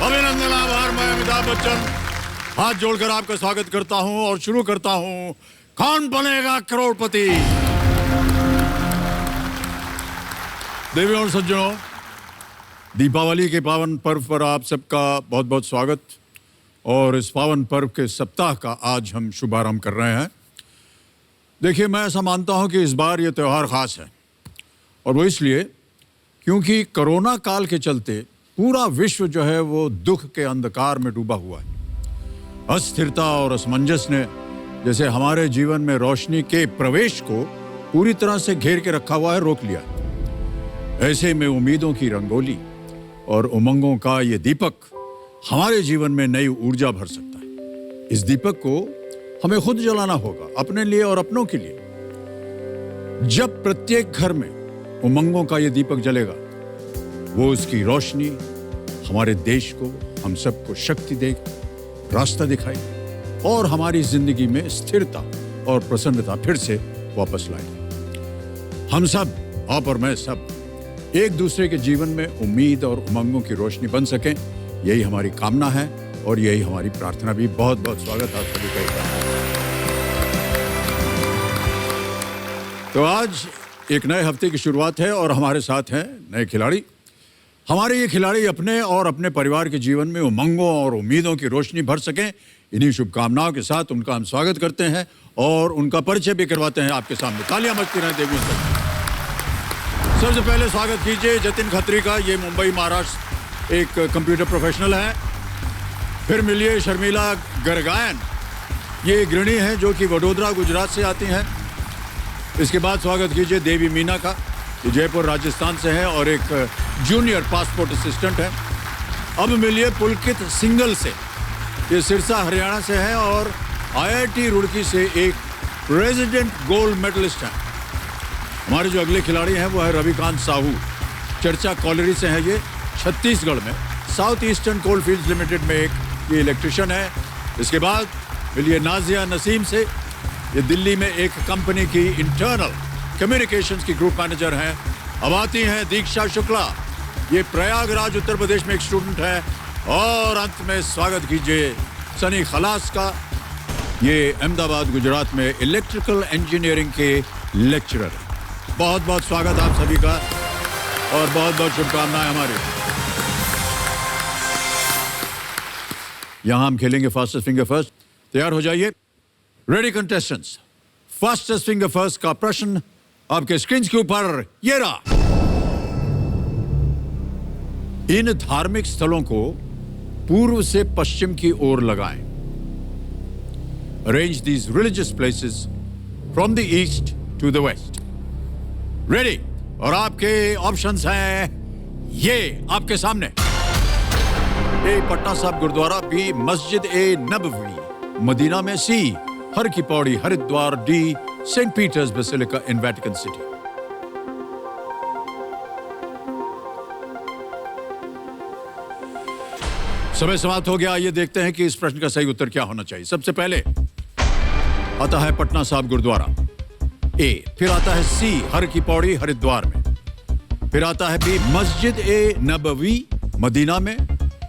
अभिनंदन, आभार। मैं अमिताभ बच्चन हाथ जोड़कर आपका स्वागत करता हूं और शुरू करता हूं कौन बनेगा करोड़पति। देवियों और सज्जनों, दीपावली के पावन पर्व पर आप सबका बहुत बहुत स्वागत। और इस पावन पर्व के सप्ताह का आज हम शुभारंभ कर रहे हैं। देखिए, मैं ऐसा मानता हूं कि इस बार ये त्यौहार ख़ास है, और वो इसलिए क्योंकि कोरोना काल के चलते पूरा विश्व जो है वो दुख के अंधकार में डूबा हुआ है। अस्थिरता और असमंजस ने जैसे हमारे जीवन में रोशनी के प्रवेश को पूरी तरह से घेर के रखा हुआ है, रोक लिया है। ऐसे में उम्मीदों की रंगोली और उमंगों का ये दीपक हमारे जीवन में नई ऊर्जा भर सकता है। इस दीपक को हमें खुद जलाना होगा, अपने लिए और अपनों के लिए। जब प्रत्येक घर में उमंगों का ये दीपक जलेगा, वो उसकी रोशनी हमारे देश को, हम सबको शक्ति देगी, रास्ता दिखाएगी और हमारी जिंदगी में स्थिरता और प्रसन्नता फिर से वापस लाएगी। हम सब, आप और मैं सब, एक दूसरे के जीवन में उम्मीद और उमंगों की रोशनी बन सकें, यही हमारी कामना है और यही हमारी प्रार्थना भी। बहुत बहुत स्वागत आप सभी का। तो आज एक नए हफ्ते की शुरुआत है और हमारे साथ हैं नए खिलाड़ी। हमारे ये खिलाड़ी अपने और अपने परिवार के जीवन में उमंगों और उम्मीदों की रोशनी भर सकें, इन्हीं शुभकामनाओं के साथ उनका हम स्वागत करते हैं और उनका परिचय भी करवाते हैं आपके सामने। तालियां बजती रहें देवियों से। सबसे पहले स्वागत कीजिए जतिन खत्री का। ये मुंबई महाराष्ट्र एक कंप्यूटर प्रोफेशनल है। फिर मिलिए शर्मिला गरगायन, ये गृहिणी हैं जो कि वडोदरा गुजरात से आती हैं। इसके बाद स्वागत कीजिए देवी मीना का, ये जयपुर राजस्थान से है और एक जूनियर पासपोर्ट असिस्टेंट है। अब मिलिए पुलकित सिंगल से, ये सिरसा हरियाणा से है और IIT रुड़की से एक रेजिडेंट गोल्ड मेडलिस्ट हैं। हमारे जो अगले खिलाड़ी हैं वो है रविकांत साहू, चर्चा कॉलरी से है। ये छत्तीसगढ़ में साउथ ईस्टर्न कोल फील्ड्स लिमिटेड में एक ये इलेक्ट्रिशियन है। इसके बाद मिलिए नाजिया नसीम से, ये दिल्ली में एक कंपनी की इंटरनल कम्युनिकेशंस की ग्रुप मैनेजर हैं। अब आती हैं दीक्षा शुक्ला, ये प्रयागराज उत्तर प्रदेश में एक स्टूडेंट है। और अंत में स्वागत कीजिए सनी खलास का, ये अहमदाबाद गुजरात में इलेक्ट्रिकल इंजीनियरिंग के लेक्चरर हैं। बहुत बहुत स्वागत आप सभी का और बहुत बहुत शुभकामनाएं हमारी। यहां हम खेलेंगे फास्टेस्ट फिंगर फर्स्ट। तैयार हो जाइए। Ready contestants, fastest finger first का प्रश्न आपके स्क्रीन के ऊपर ये रहा। इन धार्मिक स्थलों को पूर्व से पश्चिम की ओर लगाएं। Arrange these religious places from the east to the west. Ready? और आपके ऑप्शंस हैं ये आपके सामने। A Patna Sahib Gurdwara, B Masjid e Nabawi Medina में, C Har ki Pauri Haridwar, D Saint Peter's Basilica in Vatican City. समय समाप्त हो गया। आइए देखते हैं कि इस प्रश्न का सही उत्तर क्या होना चाहिए। सबसे पहले आता है पटना साहिब गुरुद्वारा, ए। फिर आता है सी हर की पौड़ी हरिद्वार में। फिर आता है B Masjid e Nabawi Medina में।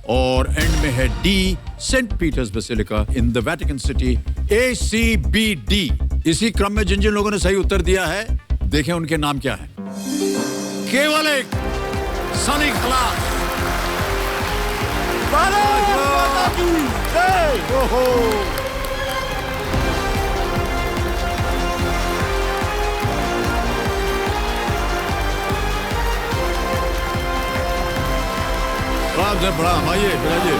और एंड में है D Saint Peter's Basilica in the Vatican City. A C B D. इसी क्रम में जिन जिन लोगों ने सही उत्तर दिया है, देखें उनके नाम क्या है। केवल एक सनी खलास। ओहो, राम से बड़ा आइए बिराजिए।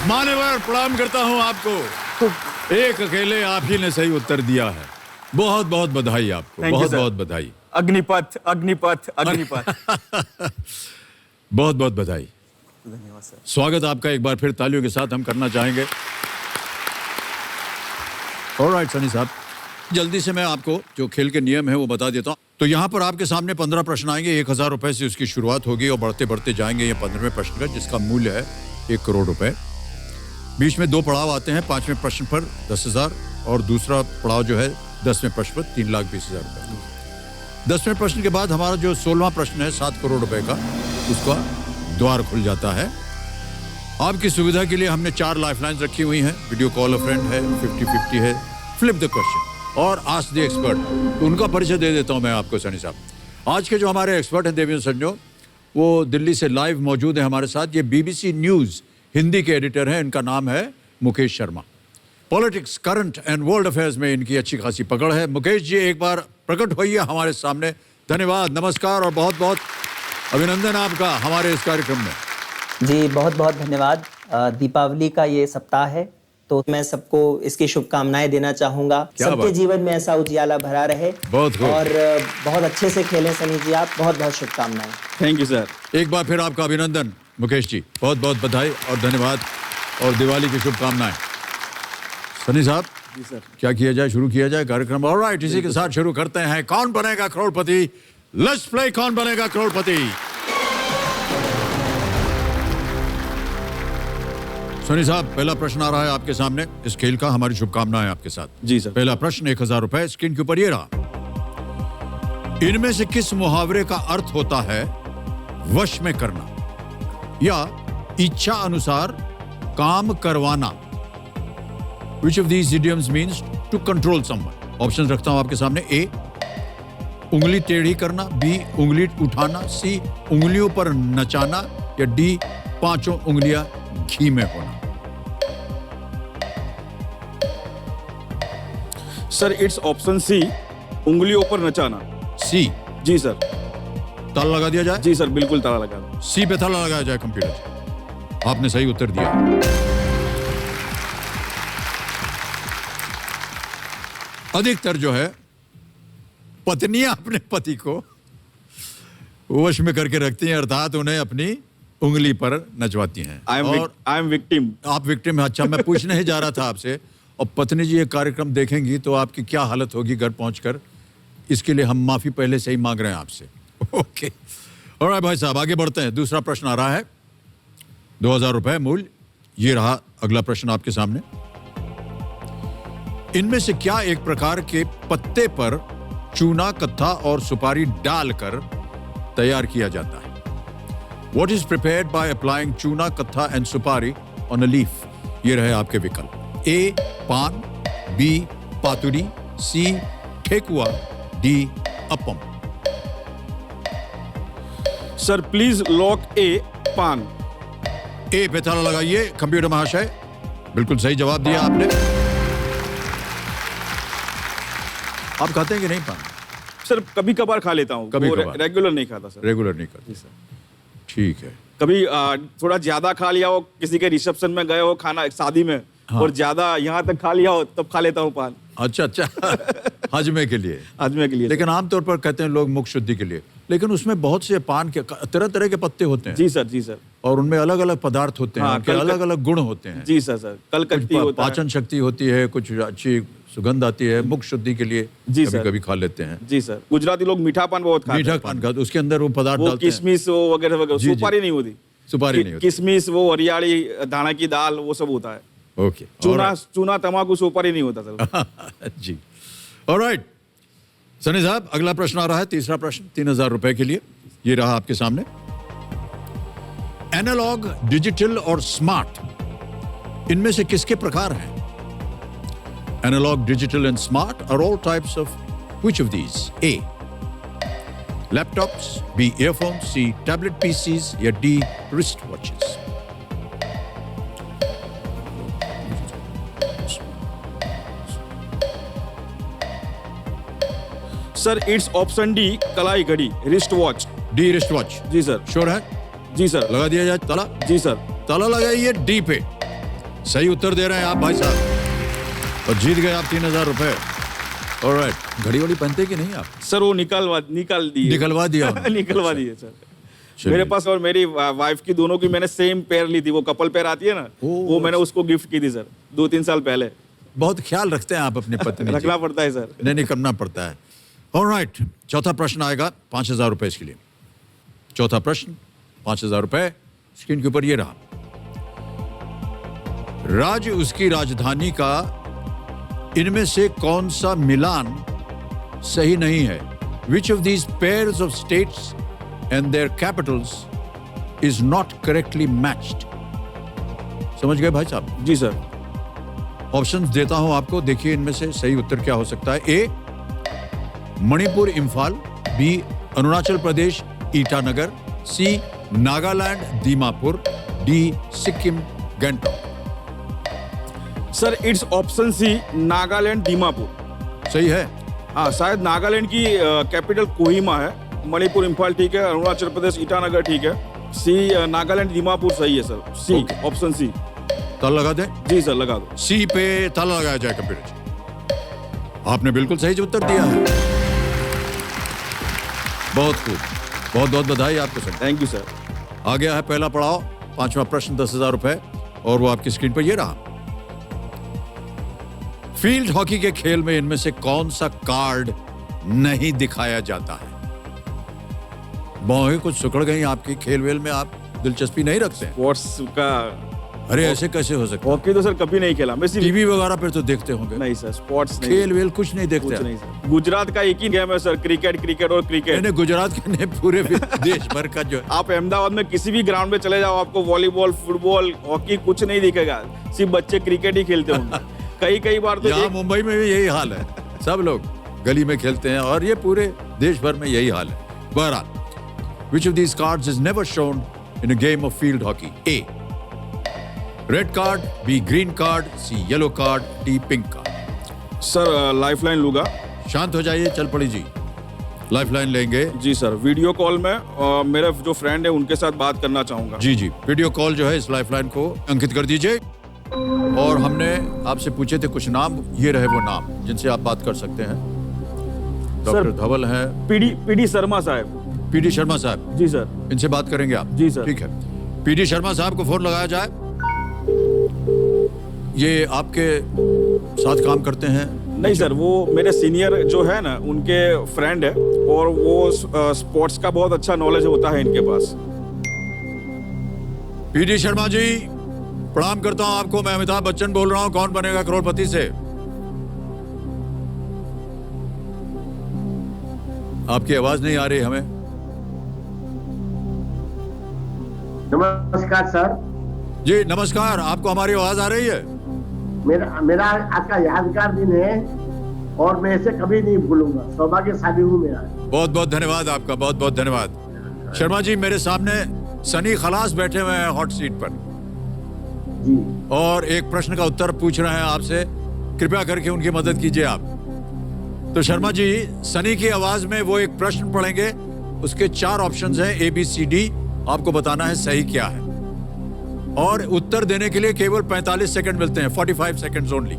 मान्यवर, प्रणाम करता हूं आपको। एक अकेले आप ही ने सही उत्तर दिया है। बहुत बहुत बधाई आपको, बहुत बहुत बधाई। अग्निपथ अग्निपथ अग्निपथ। बहुत बहुत बधाई। धन्यवाद सर। स्वागत आपका एक बार फिर तालियों के साथ हम करना चाहेंगे। ऑलराइट सनी साहब, जल्दी से मैं आपको जो खेल के नियम है वो बता देता हूँ। तो यहाँ पर आपके सामने 15 प्रश्न आएंगे। 1000 रुपए से उसकी शुरुआत होगी और बढ़ते बढ़ते जाएंगे ये 15वें प्रश्न का, जिसका मूल्य है 1 करोड़ रुपए। बीच में 2 पड़ाव आते हैं। 5वें प्रश्न पर 10,000 और दूसरा पड़ाव जो है 10वें प्रश्न पर 3,20,000 रुपए। 10वें प्रश्न के बाद हमारा जो 16वां प्रश्न है 7 करोड़ रुपए का, उसका द्वार खुल जाता है। आपकी सुविधा के लिए हमने 4 लाइफलाइंस रखी हुई हैं। वीडियो कॉल अ फ्रेंड है, 50-50 है, फ्लिप द क्वेश्चन और आस्क द एक्सपर्ट। तो उनका परिचय दे देता हूं मैं आपको सनी साहब। आज के जो हमारे एक्सपर्ट हैं देवेंद्र संजो, वो दिल्ली से लाइव मौजूद है हमारे साथ। ये बीबीसी न्यूज हिंदी के एडिटर हैं। इनका नाम है Mukesh Sharma. Politics, current and world affairs में इनकी अच्छी खासी पकड़ है। मुकेश जी, एक बार प्रकट होइए हमारे सामने। धन्यवाद, नमस्कार और बहुत बहुत अभिनंदन आपका हमारे इस कार्यक्रम में। जी बहुत बहुत धन्यवाद। दीपावली का ये सप्ताह है तो मैं सबको इसकी शुभकामनाएं देना चाहूंगा। सबके जीवन में ऐसा उजियाला भरा रहे। बहुत खूब। और बहुत अच्छे से खेलें सनी जी आप। बहुत बहुत शुभकामनाएं। Thank you sir. एक बार फिर आपका अभिनंदन मुकेश जी, बहुत बहुत बधाई और धन्यवाद और दिवाली की शुभकामनाएं। सनी साहब जी सर। क्या किया जाए, शुरू किया जाए कार्यक्रम? ऑलराइट, इसी के साथ शुरू करते हैं। कौन बनेगा करोड़पति? लेट्स प्ले कौन बनेगा करोड़पति। सनी साहब, पहला प्रश्न आ रहा है आपके सामने। इस खेल का हमारी शुभकामनाएं आपके साथ। जी सर। पहला प्रश्न 1,000 रुपए स्क्रीन के ऊपर ये रहा। इनमें से किस मुहावरे का अर्थ होता है वश में करना या इच्छा अनुसार काम करवाना? Which of these idioms means to control someone? Option रखता हूं आपके सामने। ए, उंगली टेढ़ी करना, बी, उंगली उठाना, सी, उंगलियों पर नचाना या डी, 5 उंगलियां घी में होना। सर इट्स ऑप्शन सी, उंगलियों पर नचाना। सी, जी सर। ताला लगा दिया जाए? जी सर, बिल्कुल ताला लगा दो। सी पे ताला लगाया जाए कंप्यूटर। आपने सही उत्तर दिया। अधिकतर जो है पत्नियां अपने पति को वश में करके रखती हैं, अर्थात उन्हें अपनी उंगली पर नचवाती हैं। I am victim. आप विक्टिम हैं? अच्छा, मैं पूछने ही जा रहा था आपसे। और पत्नी जी ये कार्यक्रम देखेंगी तो आपकी क्या हालत होगी घर पहुंचकर? इसके लिए हम माफी पहले से ही मांग रहे हैं आपसे। ओके, ऑलराइट भाई साहब, आगे बढ़ते हैं। दूसरा प्रश्न आ रहा है 2,000 रुपए मूल्य। ये रहा अगला प्रश्न आपके सामने। इनमें से क्या एक प्रकार के पत्ते पर चूना, कत्था और सुपारी डालकर तैयार किया जाता है? What is prepared by applying चूना, कत्था एंड सुपारी on a leaf? ये रहे आपके विकल्प। A, paan, B, paturi, C, thekua, D, appam. Sir please lock A, paan. A पे ताला लगाइए कंप्यूटर महाशय। बिल्कुल सही जवाब दिया आपने। आप खाते हैं कि नहीं पान? सर कभी कभार खा लेता हूँ, कभी-कभार। रेगुलर नहीं खाता सर। रेगुलर नहीं करते? जी सर। ठीक है। कभी थोड़ा ज्यादा खा लिया हो, किसी के रिसेप्शन में गए हो खाना शादी में, हाँ। और ज्यादा यहाँ तक खा लिया हो तब खा लेता हूँ पान। अच्छा अच्छा। हजमे के लिए। हजमे के लिए। लेकिन आमतौर पर कहते हैं लोग मुख शुद्धि के लिए, लेकिन उसमें बहुत से पान के तरह तरह के पत्ते होते हैं। जी सर। जी सर। और उनमें अलग अलग पदार्थ होते हैं, हाँ, उनके अलग अलग गुण होते हैं। जी सर। सर कलकत्ती कुछ होता है। पाचन शक्ति होती है, कुछ अच्छी सुगंध आती है, मुख शुद्धि के लिए जी कभी सर। कभी खा लेते हैं। जी सर। गुजराती लोग मीठा पान बहुत खाते मीठा हैं। पान का उसके अंदर वो पदार्थ वो डालते हैं। किशमिश वो वगैरह वगैरह। जी, जी। सुपारी नहीं होती। सुपारी नहीं होती। किशमिश, वो हरियाली, दाना की दाल, वो सब होता है। ओके, चूना, तंबाकू, सुपारी नहीं होता सर। जी, ऑलराइट। सनी साहब, अगला प्रश्न आ रहा है, तीसरा प्रश्न 3,000 रुपए के लिए। ये रहा आपके सामने। एनालॉग, डिजिटल और स्मार्ट, इनमें से किसके प्रकार हैं? Analogue, digital and smart are all types of which of these? A, laptops, B, earphone, C, tablet PCs या D, wrist watches. Sir it's option D, कलाई घड़ी, wrist watch. D, wrist watch. जी sir. Sure है? जी sir. लगा दिया जाए ताला? जी सर। ताला लगाइए डी पे। सही उत्तर दे रहे हैं आप भाई साहब और जीत गए आप 3,000 रुपए। ऑलराइट, घड़ी वाली पहनते कि नहीं आप? सर वो निकलवा दिए। निकलवा दिया उन्होंने। निकलवा अच्छा। दिए सर। चलिए। मेरे पास और मेरी वाइफ की दोनों की मैंने सेम पेयर ली थी। वो कपल पेयर आती है ना, वो मैंने उसको गिफ्ट की थी सर 2-3 साल पहले। बहुत ख्याल रखते हैं आप अपनी पत्नी जी। रखना पड़ता है सर। नहीं, करना पड़ता है। ऑलराइट, चौथा प्रश्न आएगा 5,000 रुपए इसके लिए। चौथा प्रश्न 5,000 रुपए स्क्रीन के ऊपर ये रहा। राज्य उसकी राजधानी का इनमें से कौन सा मिलान सही नहीं है? Which of these pairs of states and their capitals is not correctly matched? समझ गए भाई साहब? जी सर। ऑप्शंस देता हूं आपको, देखिए इनमें से सही उत्तर क्या हो सकता है। A, Manipur Imphal, B, Arunachal Pradesh Itanagar, C, Nagaland Dimapur, D, Sikkim Gangtok. Sir it's option C, Nagaland Dimapur. सही है? हाँ, शायद नागालैंड की कैपिटल कोहिमा है, मणिपुर इम्फाल ठीक है, अरुणाचल प्रदेश ईटानगर ठीक है, सी नागालैंड दीमापुर सही है सर। सी, ऑप्शन सी। ताला लगा दें? जी सर, लगा दो। सी पे ताला लगाया जाए कंप्यूटर। आपने बिल्कुल सही उत्तर दिया है। बहुत खूब, बहुत बहुत बधाई आपको सर। Thank you sir. आ गया है पहला पड़ाव, 5वां प्रश्न 10,000 रुपए, और वो आपकी स्क्रीन पर ये रहा। फील्ड हॉकी के खेल में इनमें से कौन सा कार्ड नहीं दिखाया जाता है? बहुएं कुछ सुकड़ गई आपकी, खेल वेल में आप दिलचस्पी नहीं रखते हैं। स्पोर्ट्स का? अरे ऐसे कैसे हो सकता है? हॉकी तो सर कभी नहीं खेला मैं, सिर्फ टीवी वगैरह पर तो देखते होंगे। नहीं सर, स्पोर्ट्स नहीं। खेल वेल कुछ नहीं देखते कुछ हैं? नहीं सर। गुजरात का एक ही गेम है सर, क्रिकेट, क्रिकेट और क्रिकेट। मैंने गुजरात के नहीं, पूरे देश भर का जो आप अहमदाबाद में किसी भी ग्राउंड में चले जाओ, आपको वॉलीबॉल, फुटबॉल, हॉकी कुछ नहीं दिखेगा, सिर्फ बच्चे क्रिकेट ही खेलते होंगे। कई बार तो यहाँ मुंबई में भी यही हाल है, सब लोग गली में खेलते हैं और ये पूरे देश भर में यही हाल है। बहरहाल, which of these cards is never shown in a game of field hockey? A, red card, B, green card, C, yellow card, D, pink card। Sir lifeline लूंगा। शांत हो जाइए, चल पड़ी जी, लाइफलाइन लेंगे। जी सर, वीडियो कॉल में मेरे जो फ्रेंड है उनके साथ बात करना चाहूंगा। जी जी, वीडियो कॉल जो है इस लाइफलाइन को अंकित कर दीजिए। और हमने आपसे पूछे थे कुछ नाम, ये रहे वो नाम जिनसे आप बात कर सकते हैं। डॉक्टर धवल हैं, पीडी शर्मा साहब। पीडी शर्मा साहब। जी सर। इनसे बात करेंगे आप? जी सर। ठीक है, पीडी शर्मा साहब को फोन लगाया जाए। ये आपके साथ काम करते हैं? नहीं सर, वो मेरे सीनियर जो है ना, उनके फ्रेंड है, और वो स्पोर्ट्स का बहुत अच्छा नॉलेज होता है इनके पास। पीडी शर्मा जी, प्रणाम करता हूं आपको। मैं अमिताभ बच्चन बोल रहा हूं, कौन बनेगा करोड़पति से। आपकी आवाज नहीं आ रही हमें। नमस्कार सर। जी नमस्कार, आपको हमारी आवाज आ रही है? मेरा आज का यादगार दिन है और मैं इसे कभी नहीं भूलूंगा। सौभाग्यशाली हूँ मेरा। बहुत बहुत धन्यवाद आपका, बहुत बहुत धन्यवाद। शर्मा जी, मेरे सामने सनी खलास बैठे हुए हैं हॉट सीट पर जी। और एक प्रश्न का उत्तर पूछ रहे हैं आपसे। कृपया करके उनकी मदद कीजिए आप। तो शर्मा जी, सनी की आवाज में वो एक प्रश्न पढ़ेंगे, उसके 4 ऑप्शंस हैं, A, B, C, D। आपको बताना है सही क्या है, और उत्तर देने के लिए केवल 45 सेकंड मिलते हैं, 45 सेकंड्स ओनली।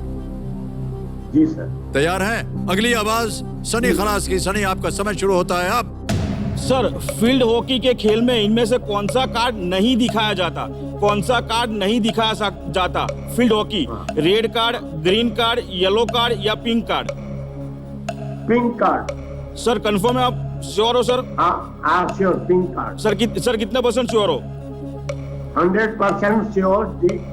जी सर। तैयार हैं? अगली आवाज सनी खलास की। सनी, आपका समय शुरू होता है अब। सर, फील्ड हॉकी के खेल में इनमें से कौन सा कार्ड नहीं दिखाया जाता? कौन सा कार्ड नहीं दिखाया जाता field hockey? Red card, green card, yellow card या pink card? Pink card. Sir confirm है आप? श्योर हो सर? हाँ श्योर, पिंक कार्ड। सर कितने % श्योर हो? 100% sure,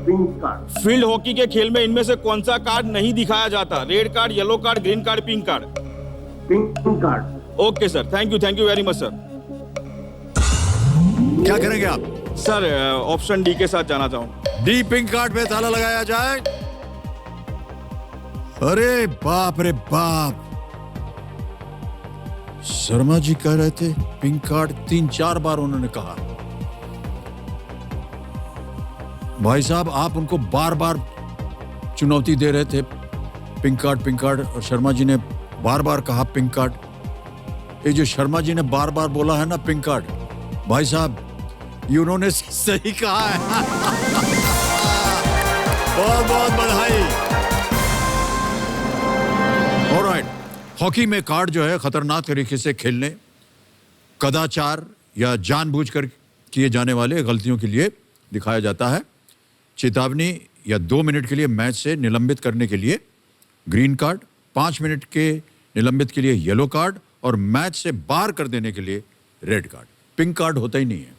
pink card. Field hockey के खेल में इनमें से कौन सा कार्ड नहीं दिखाया जाता? Red card, yellow card, green card, pink card? Pink card. Okay sir, thank you very much sir. क्या करेंगे आप? सर ऑप्शन डी के साथ जाना चाहूँ। डी, पिंक कार्ड पे ताला लगाया जाए। अरे बाप रे बाप, शर्मा जी कह रहे थे पिंक कार्ड, 3-4 बार उन्होंने कहा। भाई साहब, आप उनको बार बार चुनौती दे रहे थे, पिंक कार्ड, और शर्मा जी ने बार बार कहा पिंक कार्ड। ये जो शर्मा जी ने बार बार बोला है ना पिंक कार्ड, भाई साहब ये उन्होंने सही कहा है। बहुत बहुत बधाई। ऑलराइट, हॉकी में कार्ड जो है खतरनाक तरीके से खेलने, कदाचार या जानबूझकर किए जाने वाले गलतियों के लिए दिखाया जाता है। चेतावनी या 2 मिनट के लिए मैच से निलंबित करने के लिए ग्रीन कार्ड, 5 मिनट के निलंबित के लिए येलो कार्ड, और मैच से बाहर कर देने के लिए रेड कार्ड। पिंक कार्ड होता ही नहीं है।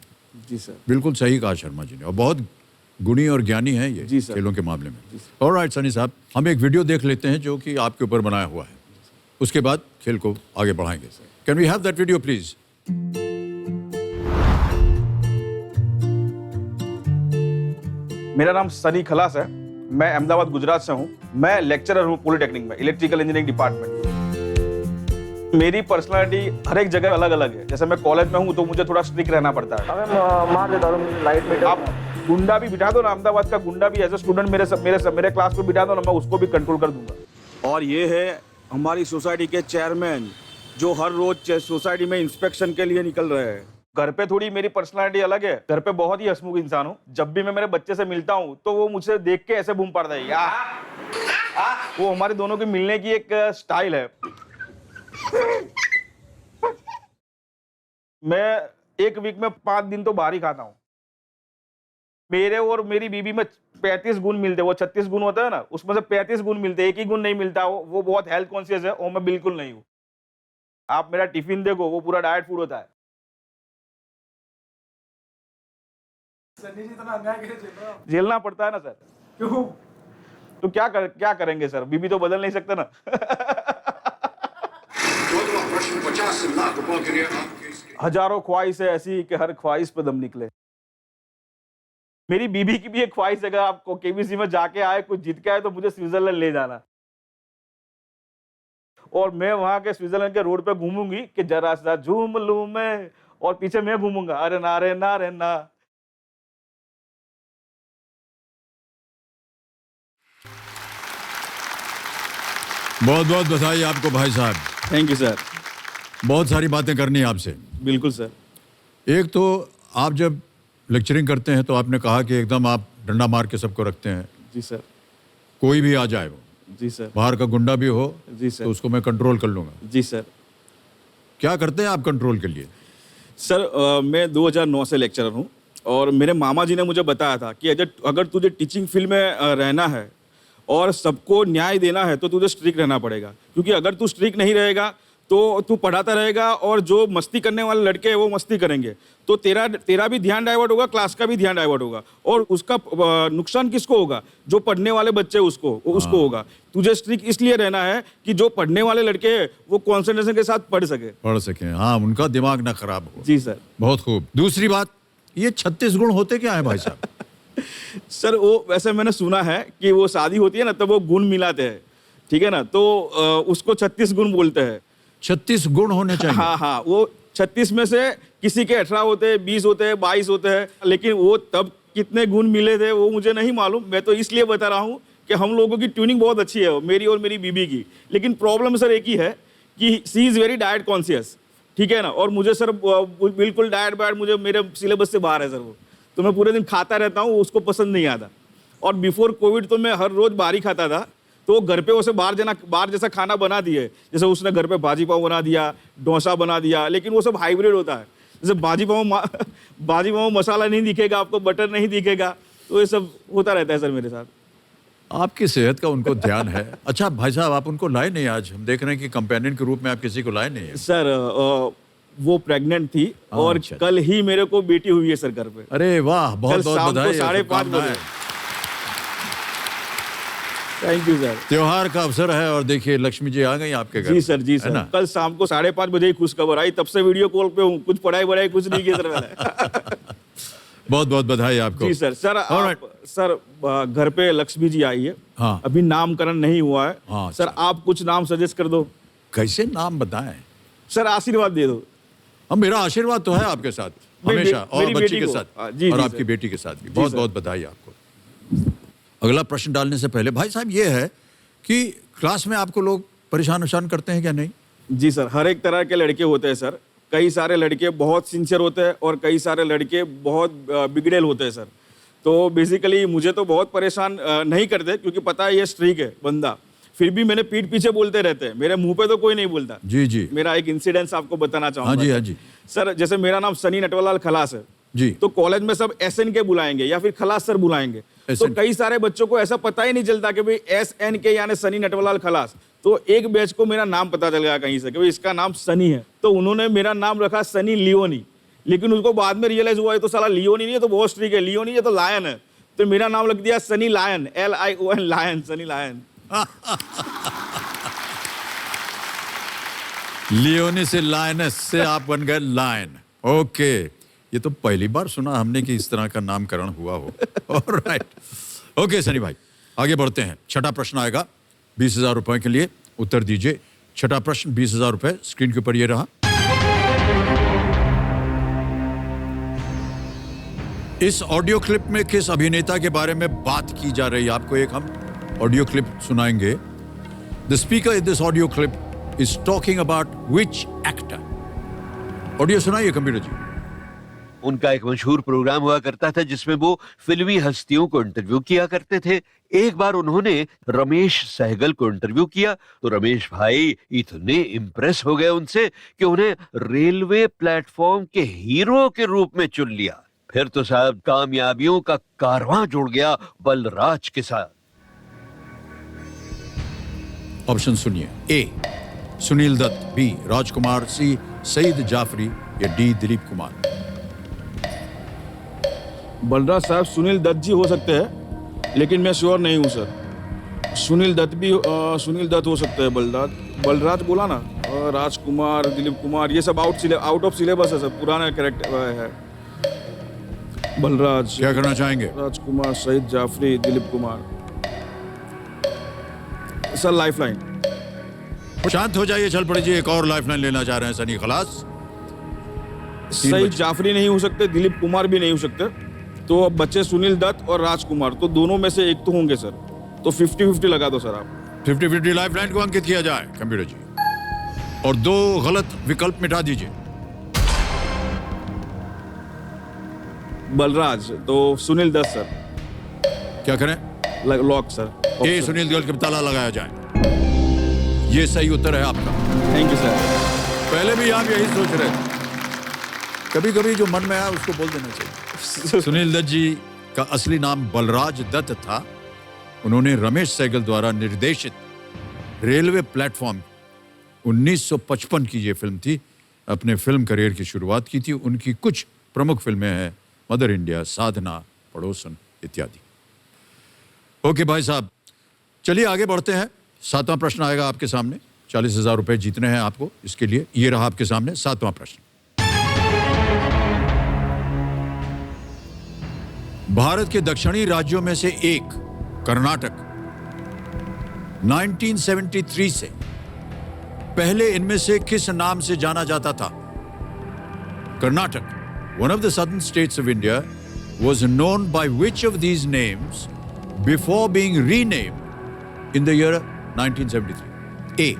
जी सर। बिल्कुल सही कहा शर्मा जी ने, और बहुत गुणी और ज्ञानी हैं ये जी सर। खेलों के मामले में। ऑलराइट सनी साहब, हम एक वीडियो देख लेते हैं जो कि आपके ऊपर बनाया हुआ है, उसके बाद खेल को आगे बढ़ाएंगे। Can we have that video please? मेरा नाम सनी खलास है, मैं अहमदाबाद गुजरात से हूँ। मैं लेक्चरर हूँ पॉलिटेक्निक में, इलेक्ट्रिकल इंजीनियरिंग डिपार्टमेंट। मेरी पर्सनालिटी हर एक जगह अलग अलग है। जैसे मैं कॉलेज में हूँ तो मुझे थोड़ा स्ट्रिक्ट रहना पड़ता है। मार देता हूँ लाइट में। आप गुंडा भी बिठा दो ना, अहमदाबाद का गुंडा भी एज ए स्टूडेंट मेरे क्लास में बिठा दो ना, मैं उसको भी कंट्रोल कर दूंगा। और ये है हमारी सोसाइटी के चेयरमैन जो हर रोज सोसाइटी में इंस्पेक्शन के लिए निकल रहे हैं। घर पे थोड़ी मेरी पर्सनालिटी अलग है, घर पे बहुत ही हंसमुख इंसान हूँ। जब भी मैं मेरे बच्चे से मिलता हूँ तो वो मुझसे देख के ऐसे बूम पड़ता है यार। वो हमारे दोनों के मिलने की एक स्टाइल है। मैं एक वीक में 5 दिन तो बाहर ही खाता हूँ। मेरे और मेरी बीवी में 35 गुण मिलते, वो 36 गुण होता है ना, उसमें से 35 गुण मिलते, एक ही गुण नहीं मिलता। वो बहुत हेल्थ कॉन्शियस है और मैं बिल्कुल नहीं हूँ। आप मेरा टिफिन देखो, वो पूरा डाइट फूड होता है। झेलना पड़ता है ना सर। क्यों? तो क्या करेंगे सर, बीबी तो बदल नहीं सकते ना। हजारों ख्वाहिशें ऐसी कि हर ख्वाहिश पे दम निकले। मेरी बीबी की भी एक ख्वाहिश है, अगर आपको केबीसी में जाके आए, कुछ जीत के आए तो मुझे स्विट्जरलैंड ले जाना। और मैं वहां के स्विट्जरलैंड के रोड पे घूमूंगी कि जरा सा झूम लूं मैं, और पीछे मैं घूमूंगा अरे ना रे ना रे ना। बहुत बहुत बधाई आपको भाई साहब। Thank you sir. बहुत सारी बातें करनी है आपसे। बिल्कुल सर। एक तो आप जब लेक्चरिंग करते हैं तो आपने कहा कि एकदम आप डंडा मार के सबको रखते हैं। जी सर। कोई भी आ जाए, वो जी सर। बाहर का गुंडा भी हो जी सर। तो उसको मैं कंट्रोल कर लूंगा। जी सर। क्या करते हैं आप कंट्रोल के लिए? सर मैं 2009 से लेक्चरर हूँ और मेरे मामा जी ने मुझे बताया था कि अगर तुझे टीचिंग फील्ड में रहना है और सबको न्याय देना है तो तुझे स्ट्रिक्ट रहना पड़ेगा। क्योंकि अगर तू स्ट्रिक्ट नहीं रहेगा तो तू पढ़ाता रहेगा और जो मस्ती करने वाले लड़के हैं वो मस्ती करेंगे, तो तेरा भी ध्यान डाइवर्ट होगा, क्लास का भी ध्यान डाइवर्ट होगा, और उसका नुकसान किसको होगा? जो पढ़ने वाले बच्चे उसको होगा। तुझे स्ट्रिक्ट इसलिए रहना है कि जो पढ़ने वाले लड़के हैं वो कॉन्सेंट्रेशन के साथ पढ़ सके। हाँ, उनका दिमाग ना खराब हो। जी सर। बहुत खूब। दूसरी बात, ये 36 गुण होते क्या है भाई साहब? सर वो वैसे मैंने सुना है कि वो शादी होती है ना तब वो गुण मिलाते हैं, ठीक है ना, तो उसको 36 गुण बोलते हैं। 36 गुण होने चाहिए। हाँ, वो 36 में से किसी के 18 होते हैं, 20 होते हैं, 22 होते हैं, लेकिन वो तब कितने गुण मिले थे वो मुझे नहीं मालूम। मैं तो इसलिए बता रहा हूँ कि हम लोगों की ट्यूनिंग बहुत अच्छी है, मेरी और मेरी बीबी की। लेकिन प्रॉब्लम सर एक ही है कि सी इज़ वेरी डाइट कॉन्शियस, ठीक है ना, और मुझे सर बिल्कुल डाइट वाइट मुझे मेरे सिलेबस से बाहर है सर वो। तो मैं पूरे दिन खाता रहता हूँ, उसको पसंद नहीं आता। और बिफोर कोविड तो मैं हर रोज बाहर ही खाता था, तो घर पे उसे बाहर जैसा खाना बना दिए। जैसे उसने घर पे भाजी पाव बना दिया, डोसा बना दिया, लेकिन वो सब हाइब्रिड होता है। जैसे भाजी पाव मसाला नहीं दिखेगा आपको, बटर नहीं दिखेगा, तो ये सब होता रहता है सर मेरे साथ। आपकी सेहत का उनको ध्यान है। अच्छा भाई साहब, आप उनको लाए नहीं आज? हम देख रहे हैं कि कंपेनियन के रूप में आप किसी को लाए नहीं है। सर वो प्रेग्नेंट थी और अच्छा। कल ही मेरे को बेटी हुई है सर घर पे। अरे वाह, बहुत बहुत बधाई। 5:30 बजे। Thank you sir. त्योहार का अवसर है और देखिए लक्ष्मी जी आ गई आपके घर। जी सर, जी सर। कल शाम को 5:30 बजे ही खुशखबर आई, तब से वीडियो कॉल पे हूँ। कुछ पढ़ाई कुछ नहीं किया सर मैंने। बहुत बहुत बधाई आपको। जी सर। सर घर पे लक्ष्मी जी आई है। हाँ। अभी नामकरण नहीं हुआ है। हाँ, सर आप कुछ नाम सजेस्ट कर दो। कैसे नाम बताएं? सर आशीर्वाद दे दो। हम, मेरा आशीर्वाद तो है आपके साथ हमेशा, और बच्ची के साथ, और आपकी सर। बेटी के साथ भी। बहुत बहुत बधाई आपको। अगला प्रश्न डालने से पहले भाई साहब ये है कि क्लास में आपको लोग परेशान करते हैं क्या नहीं? जी सर, हर एक तरह के लड़के होते हैं सर। कई सारे लड़के बहुत सिंसियर होते हैं और कई सारे लड़के बहुत बिगड़ेल होते हैं सर। तो बेसिकली मुझे तो बहुत परेशान नहीं करते, क्योंकि पता है ये स्ट्रिक है बंदा। फिर भी मैंने पीठ पीछे बोलते रहते हैं, मेरे मुंह पे तो कोई नहीं बोलता। जी जी। मेरा एक इंसिडेंस आपको बताना चाहूंगा। हाँ जी, हाँ जी। सर जैसे मेरा नाम सनी नटवरलाल खलास है जी, तो कॉलेज में सब SN के बुलाएंगे या फिर खलास सर बुलाएंगे। तो कई सारे बच्चों को ऐसा पता ही नहीं चलता कि भाई SN के यानी सनी नटवरलाल खलास। तो एक बैच को मेरा नाम पता चल गया कहीं से कि भाई इसका नाम सनी है, तो उन्होंने मेरा नाम रखा सनी लियोनी। लेकिन उसको बाद में रियलाइज हुआ है तो साला लियोनी नहीं है, तो बहुत स्ट्रिक है, लियोनी है तो लायन है। तो मेरा नाम लग दिया Sunny Lion, LION Lion, Sunny Lion. Leone से लायनस से आप बन गए लायन। ओके, ये तो पहली बार सुना हमने कि इस तरह का नामकरण हुआ हो। ऑलराइट, ओके सनी भाई, आगे बढ़ते हैं। छठा प्रश्न आएगा 20,000 रुपए के लिए, उत्तर दीजिए। छठा प्रश्न 20,000 रुपए, स्क्रीन के ऊपर ये रहा। इस ऑडियो क्लिप में किस अभिनेता के बारे में बात की जा रही है, आपको एक हम ऑडियो क्लिप सुनाएंगे। The speaker in this audio clip is talking about which actor. Audio सुनाइए कंप्यूटर जी। उनका एक मशहूर प्रोग्राम हुआ करता था जिसमें वो फिल्मी हस्तियों को इंटरव्यू किया करते थे। एक बार उन्होंने रमेश सहगल को इंटरव्यू किया तो रमेश भाई इतने इम्प्रेस हो गए उनसे कि उन्हें रेलवे प्लेटफॉर्म के हीरो के रूप में चुन लिया। फिर तो साहब कामयाबियों का कारवां जुड़ गया बलराज के साथ। ऑप्शन सुनिए। ए सुनील दत्त, बी राजकुमार, सी सईद जाफरी या डी दिलीप कुमार। बलराज साहब सुनील दत्त जी हो सकते हैं, लेकिन मैं श्योर नहीं हूँ सर। सुनील दत्त हो सकते हैं। बलराज बोला ना, राजकुमार, दिलीप कुमार, ये सब आउट ऑफ सिलेबस है सर, पुराना कैरेक्टर है। बलराज, क्या करना चाहेंगे? राजकुमार, सईद जाफरी, दिलीप कुमार। Sir lifeline. शांत हो जाइए, चल पड़िए। एक और लाइफलाइन लेना चाह रहे हैं सनी, खलास। सईद जाफरी नहीं हो सकते, दिलीप कुमार भी नहीं हो सकते, तो अब बच्चे सुनील दत्त और राजकुमार, तो दोनों में से एक तो होंगे सर। तो 50-50 लगा दो सर आप। 50-50 लाइफलाइन को अंकित किया जाए कंप्यूटर जी, और 2 गलत विकल्प मिटा दीजिए। बलराज, तो सुनील दत्त सर। क्या करें? Lock sir. A Sunil Dutt का ताला लगाया जाए। ये सही उत्तर है आपका। Thank you sir. पहले भी आप यही सोच रहे थे। कभी कभी जो मन में आया उसको बोल देना चाहिए। सुनील दत्त जी का असली नाम बलराज दत्त था। उन्होंने रमेश सहगल द्वारा निर्देशित रेलवे प्लेटफॉर्म 1955 की ये फिल्म थी, अपने फिल्म करियर की शुरुआत की थी। उनकी कुछ प्रमुख फिल्में हैं मदर इंडिया, साधना, पड़ोसन इत्यादि। ओके भाई साहब, चलिए आगे बढ़ते हैं। 7वां प्रश्न आएगा आपके सामने। 40,000 रुपए जीतने हैं आपको। इसके लिए ये रहा आपके सामने 7वां प्रश्न। भारत के दक्षिणी राज्यों में से एक कर्नाटक 1973 से पहले इनमें से किस नाम से जाना जाता था? Karnataka, one of the southern states of India, was known by which of these names before being renamed in the year 1973? A.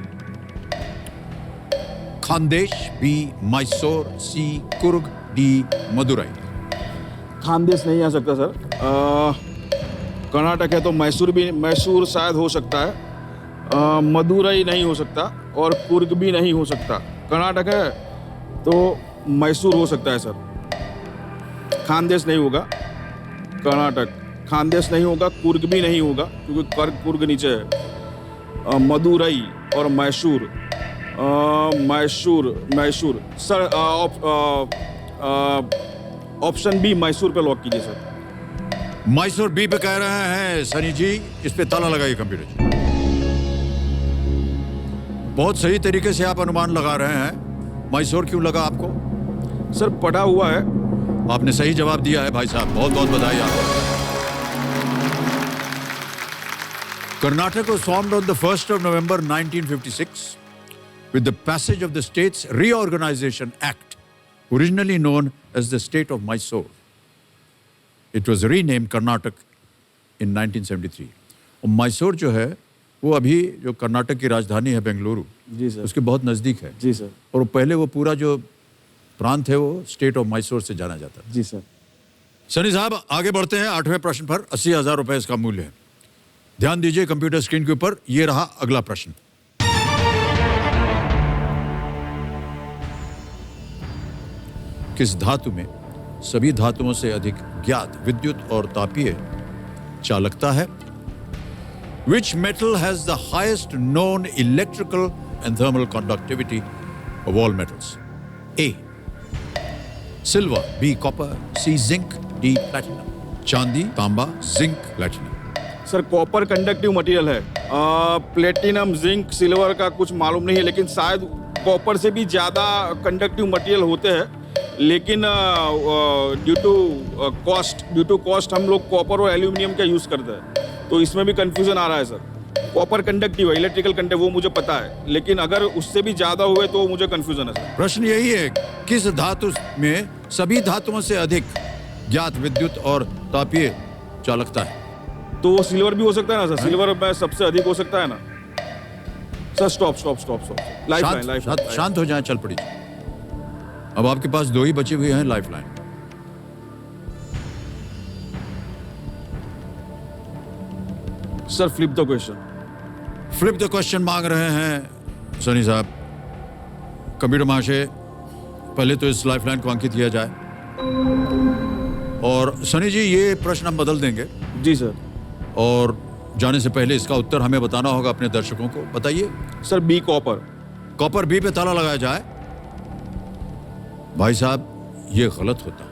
Khandesh, B. Mysore, C. Kurg, D. Madurai। Khandesh नहीं आ सकता सर। कर्नाटक है तो मैसूर शायद हो सकता है। मदुरई नहीं हो सकता और कुर्ग भी नहीं हो सकता। कर्नाटक है तो मैसूर हो सकता है सर। खानदेश नहीं होगा। कर्नाटक खानदेश नहीं होगा, कुर्ग भी नहीं होगा क्योंकि कुर्ग नीचे है। मदुरई और Mysore sir. Option B Mysore पे लॉक कीजिए सर। मैसूर बी पे कह रहे हैं सनी जी। इस पे ताला लगाइए कंप्यूटर जी। बहुत सही तरीके से आप अनुमान लगा रहे हैं। मैसूर क्यों लगा आपको? सर पढ़ा हुआ है। आपने सही जवाब दिया है भाई साहब, बहुत बहुत बधाई आपको। Karnataka was formed on the 1st of November 1956 with the passage of the States Reorganization Act, originally known as the State of Mysore. It was renamed Karnataka in 1973. और मैसूर जो है वो अभी जो कर्नाटक की राजधानी है बेंगलुरु, जी सर, उसके बहुत नज़दीक है। जी सर। और पहले वो पूरा जो प्रांत है वो स्टेट ऑफ मैसूर से जाना जाता था। जी सर। सनी साहब आगे बढ़ते हैं 8वें प्रश्न पर। 80,000 रुपए इसका मूल्य है। ध्यान दीजिए कंप्यूटर स्क्रीन के ऊपर। ये रहा अगला प्रश्न। किस धातु में सभी धातुओं से अधिक ज्ञात विद्युत और तापीय चालकता है? Which metal has the highest known electrical and thermal conductivity of all metals? A. Silver, B. Copper, C. Zinc, D. Platinum. चांदी, तांबा, zinc, platinum. Sir copper conductive material है। प्लेटिनम, जिंक, सिल्वर का कुछ मालूम नहीं है, लेकिन शायद कॉपर से भी ज़्यादा कंडक्टिव मटेरियल होते हैं, लेकिन ड्यू टू कॉस्ट हम लोग कॉपर और एल्यूमिनियम का यूज़ करते हैं, तो इसमें भी कंफ्यूजन आ रहा है सर। कॉपर कंडक्टिव है, इलेक्ट्रिकल कंडक्टिव, वो मुझे पता है, लेकिन अगर उससे भी ज़्यादा हुए तो मुझे कंफ्यूजन है सर। प्रश्न यही है, किस धातु में सभी धातुओं से अधिक ज्ञात विद्युत और तापीय चालकता है? तो वो सिल्वर भी हो सकता है ना सर, सिल्वर में सबसे अधिक हो सकता है ना सर। स्टॉप। लाइफ शांत हो जाएं, चल पड़ी। अब आपके पास 2 ही बची हुई हैं life line. Sir flip the question. Flip the question मांग रहे हैं सनी साहब। कंप्यूटर महाशय, पहले तो इस लाइफ लाइन को अंकित किया जाए। और सनी जी, ये प्रश्न हम बदल देंगे। जी सर। और जाने से पहले इसका उत्तर हमें बताना होगा अपने दर्शकों को। बताइए sir B copper. Copper B पे ताला लगाया जाए। भाई साहब, ये गलत होता,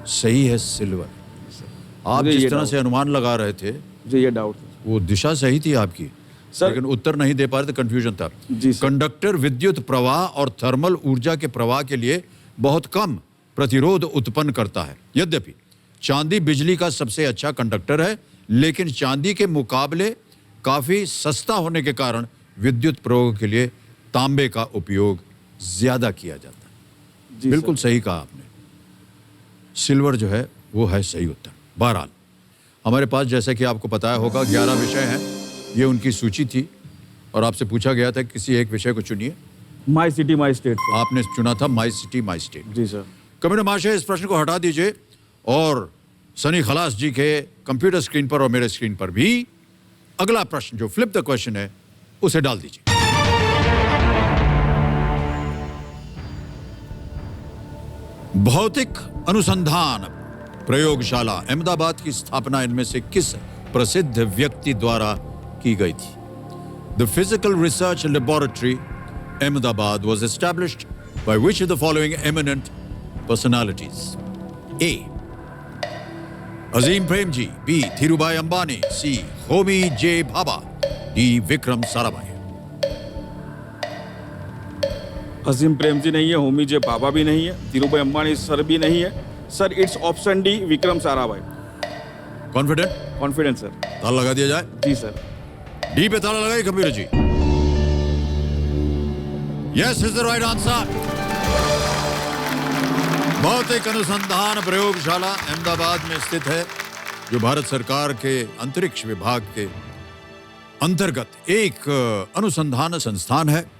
सही है सिल्वर। आप मुझे जिस ये तरह डाउट से अनुमान लगा रहे थे, मुझे ये डाउट है। वो दिशा सही थी आपकी सर- लेकिन उत्तर नहीं दे पा रहे थे, कंफ्यूजन था। जी सर। कंडक्टर विद्युत प्रवाह और थर्मल ऊर्जा के प्रवाह के लिए बहुत कम प्रतिरोध उत्पन्न करता है। यद्यपि चांदी बिजली का सबसे अच्छा कंडक्टर है, लेकिन चांदी के मुकाबले काफी सस्ता होने के कारण विद्युत प्रयोग के लिए तांबे का उपयोग ज्यादा किया जाता है। जी बिल्कुल सर। सही कहा आपने। सिल्वर जो है वो है सही उत्तर। बहरहाल, हमारे पास जैसा कि आपको पता होगा 11 विषय हैं। ये उनकी सूची थी और आपसे पूछा गया था किसी एक विषय को चुनिए। My city my state. आपने चुना था माई सिटी माई स्टेट। जी सर। कंप्यूटर महाशय, इस प्रश्न को हटा दीजिए और सनी खलास जी के कंप्यूटर स्क्रीन पर और मेरे स्क्रीन पर भी अगला प्रश्न जो फ्लिप द क्वेश्चन है उसे डाल दीजिए। भौतिक अनुसंधान प्रयोगशाला अहमदाबाद की स्थापना इनमें से किस प्रसिद्ध व्यक्ति द्वारा की गई थी? The physical research laboratory Ahmedabad was established by which of the following eminent personalities? A. Azim Premji, B. Dhirubhai Ambani, C. Homi J Bhabha, D. Vikram Sarabhai. Azim Premji नहीं है, होमी जे बाबा भी नहीं है, धीरूभाई अंबानी सर भी नहीं है। Sir it's option D, Vikram Sarabhai. Confident? Confidence sir. ताला लगा दिया जाए। जी सर। डी पे ताला लगाइए computer ji. Yes is the right answer. भौतिक अनुसंधान प्रयोगशाला अहमदाबाद में स्थित है, जो भारत सरकार के अंतरिक्ष विभाग के अंतर्गत एक अनुसंधान संस्थान है।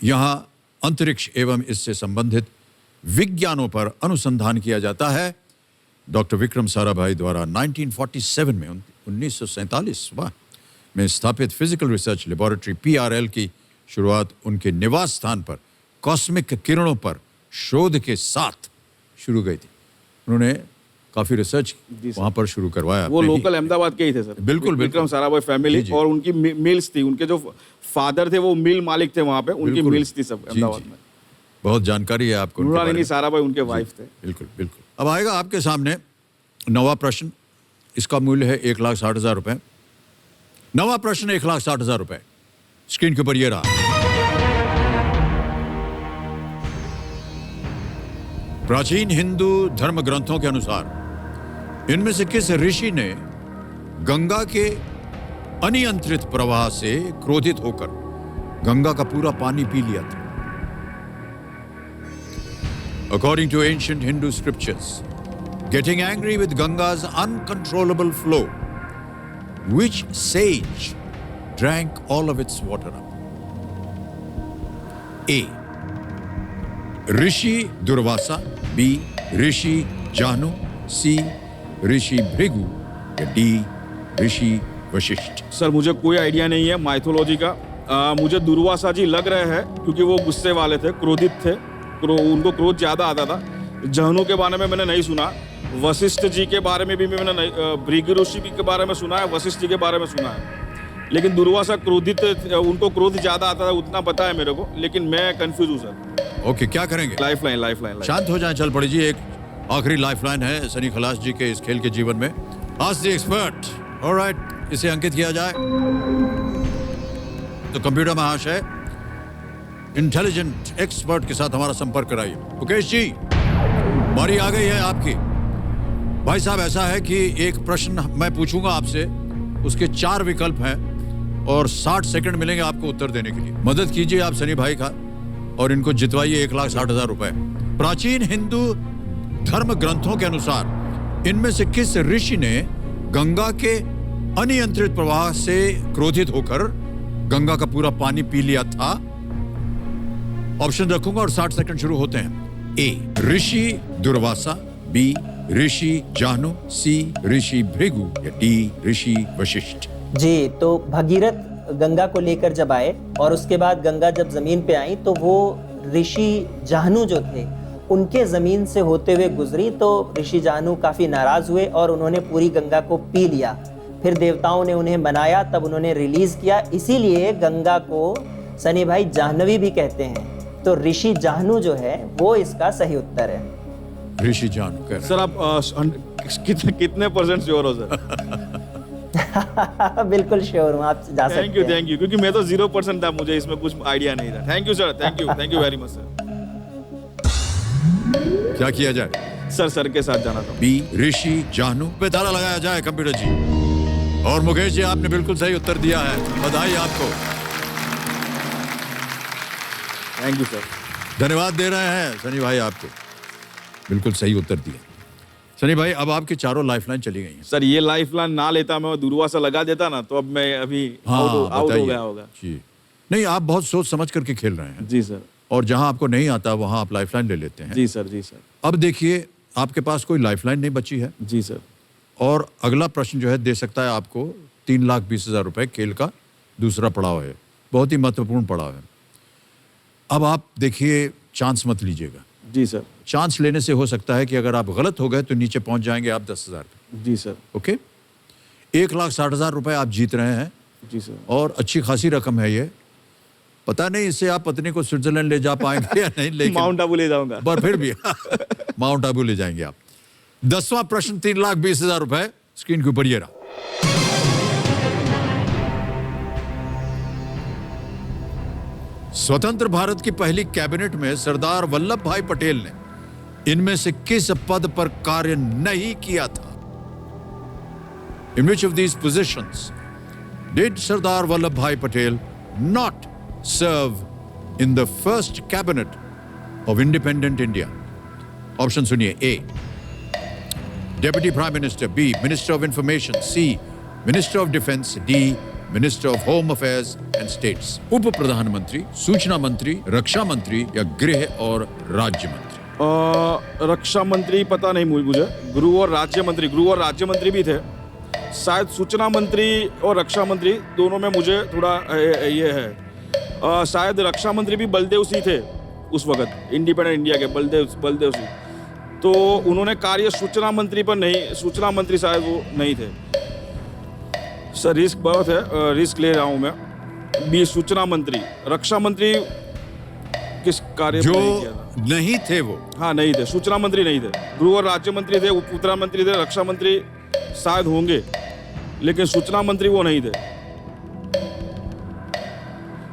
यहाँ अंतरिक्ष एवं इससे संबंधित विज्ञानों पर अनुसंधान किया जाता है। डॉक्टर विक्रम साराभाई द्वारा 1947 में 1947 में स्थापित फिजिकल रिसर्च लेबोरेटरी PRL की शुरुआत उनके निवास स्थान पर कॉस्मिक किरणों पर शोध के साथ शुरू गई थी। उन्होंने काफी रिसर्च वहां पर शुरू करवाया। वो अपने ही- लोकल अहमदाबाद के ही थे सर। बिल्कुल, विक्रम साराभाई फैमिली। जी, जी। और उनकी मिल्स थी, उनके जो फादर थे वो मिल मालिक थे वहाँ पे, उनकी बिल्कुल। मिल्स थी सब जी, अहमदाबाद जी। में। बहुत जानकारी है आपको उनके बारे नूरानी में। साराभाई उनके वाइफ थे। बिल्कुल बिल्कुल। अब आएगा आपके सामने 9वां प्रश्न। इसका मूल्य है 1,60,000 रुपए। 9वां प्रश्न 1,60,000 रुपए। स्क्रीन के ऊपर ये रहा। प्राचीन हिंदू धर्म ग्रंथों के अनुसार इनमें से किस ऋषि ने गंगा के अनियंत्रित प्रवाह से क्रोधित होकर गंगा का पूरा पानी पी लिया था? According to ancient Hindu scriptures, getting angry with Ganga's uncontrollable flow, which sage drank all of its water up? A. Rishi Durvasa, B. Rishi Jahnu, C. ऋषि भृगु या D. ऋषि वशिष्ठ। सर मुझे कोई आइडिया नहीं है माइथोलॉजी का। मुझे दुर्वासा जी लग रहे हैं क्योंकि वो गुस्से वाले थे, क्रोधित थे, उनको क्रोध ज्यादा आता था। जहनु के बारे में मैंने नहीं सुना। वशिष्ठ जी के बारे में भी मैंने नहीं, भृगु ऋषि के बारे में सुना है, वशिष्ठ जी के बारे में सुना है। लेकिन दुर्वासा क्रोधित, उनको क्रोध ज्यादा आता था, उतना पता है मेरे को, लेकिन मैं कंफ्यूज हूँ सर। ओके, क्या करेंगे? Life line. शांत हो जाएं, चल पड़ी जी। एक आखिरी लाइफलाइन है सनी खलास जी के इस खेल के जीवन में। Ask the expert. ऑलराइट, इसे अंकित किया जाए। तो कंप्यूटर महाशय इंटेलिजेंट एक्सपर्ट के साथ हमारा संपर्क कराइए। मुकेश जी, बारी आ गई है आपकी। भाई साहब, ऐसा है कि एक प्रश्न मैं पूछूंगा आपसे, उसके 4 विकल्प हैं और 60 सेकंड मिलेंगे आपको उत्तर देने के लिए। मदद कीजिए आप सनी भाई का और इनको जितवाइए 1,60,000 रुपए। प्राचीन हिंदू धर्म ग्रंथों के अनुसार इनमें से किस ऋषि ने गंगा के अनियंत्रित प्रवाह से क्रोधित होकर गंगा का पूरा पानी पी लिया था? ऑप्शन रखूंगा और 60 सेकंड शुरू होते हैं। ए, ऋषि दुर्वासा। बी, ऋषि जाहनु। सी, ऋषि भृगु। या डी, ऋषि वशिष्ठ। जी, तो भगीरथ गंगा को लेकर जब आए और उसके बाद गंगा जब जमीन पे आई तो वो ऋषि जाहनु जो थे उनके जमीन से होते हुए गुजरी, तो ऋषि जाहनु काफी नाराज हुए और उन्होंने पूरी गंगा को पी लिया। फिर देवताओं ने उन्हें मनाया, तब उन्होंने रिलीज किया, इसीलिए गंगा को सनी भाई जाह्नवी भी कहते हैं। तो ऋषि जाहनु जो है वो इसका सही उत्तर है। ऋषि जाहनु कह रहे हैं। सर आप कितने % श्योर हो सर? बिल्कुल श्योर हूँ, आप जा सकते हैं। थैंक यू, क्योंकि मैं तो 0% था, मुझे इसमें कुछ आइडिया नहीं था। Thank you sir, thank you very much sir. क्या किया जाए? सर के साथ जाना था। बी, ऋषि जाहनु पे ताला लगाया जाए कंप्यूटर जी। और मुकेश जी, आपने बिल्कुल सही उत्तर दिया है, बधाई आपको। Thank you sir. धन्यवाद दे रहे हैं सनी भाई आपको, बिल्कुल सही उत्तर दिया। सनी भाई, अब आपकी चारों लाइफलाइन चली गई हैं। सर ये लाइफलाइन ना लेता मैं, दुर्वासा लगा देता ना, तो अब मैं अभी आउट हो बताइए। गया होगा। जी नहीं, आप बहुत सोच समझ करके खेल रहे हैं। जी सर। और जहां आपको नहीं आता वहां आप लाइफलाइन ले लेते हैं। जी सर। अब देखिए, आपके पास कोई लाइफलाइन नहीं बची है। जी सर। और अगला प्रश्न जो है दे सकता है आपको 3,20,000 रुपए। खेल का दूसरा पड़ाव है, बहुत ही महत्वपूर्ण पड़ाव है। अब आप देखिए, चांस मत लीजिएगा। जी सर। चांस लेने से हो सकता है कि अगर आप गलत हो गए तो नीचे पहुंच जाएंगे आप 10,000 पे। जी सर। ओके, 1,60,000 रुपए आप जीत रहे हैं। जी सर। और अच्छी खासी रकम है ये। पता नहीं इससे आप पत्नी को स्विट्जरलैंड ले जा पाएंगे या नहीं, लेकिन माउंट आबू ले जाऊंगा। पर फिर भी माउंट आबू ले जाएंगे आप। 10वां प्रश्न 3,20,000 रुपए स्क्रीन के ऊपर ये रहा। स्वतंत्र भारत की पहली कैबिनेट में सरदार वल्लभ भाई पटेल ने इनमें से किस पद पर कार्य नहीं किया था? In which of these positions did Sardar Vallabhbhai Patel not serve in the first cabinet of independent India? Option सुनिए। A, Deputy Prime Minister। B, Minister of Information। C, Minister of Defense। D, Minister of Home Affairs and States। उप प्रधानमंत्री, सूचना मंत्री, रक्षा मंत्री या गृह और राज्य मंत्री? रक्षा मंत्री पता नहीं मुझे। गृह और राज्य मंत्री भी थे शायद। सूचना मंत्री और रक्षा मंत्री दोनों में मुझे थोड़ा ये है। शायद रक्षा मंत्री भी बलदेव सिंह थे उस वक्त, इंडिपेंडेंट इंडिया के बलदेव सिंह। तो उन्होंने कार्य सूचना मंत्री पर नहीं, सूचना मंत्री शायद वो नहीं थे सर। रिस्क बहुत है, रिस्क ले रहा हूँ मैं। बी, सूचना मंत्री। रक्षा मंत्री किस कार्य जो पर नहीं किया था? नहीं थे वो। हाँ, नहीं थे। सूचना मंत्री नहीं थे। गृह और राज्य मंत्री थे, उप प्रधानमंत्री थे, रक्षा मंत्री शायद होंगे, लेकिन सूचना मंत्री वो नहीं थे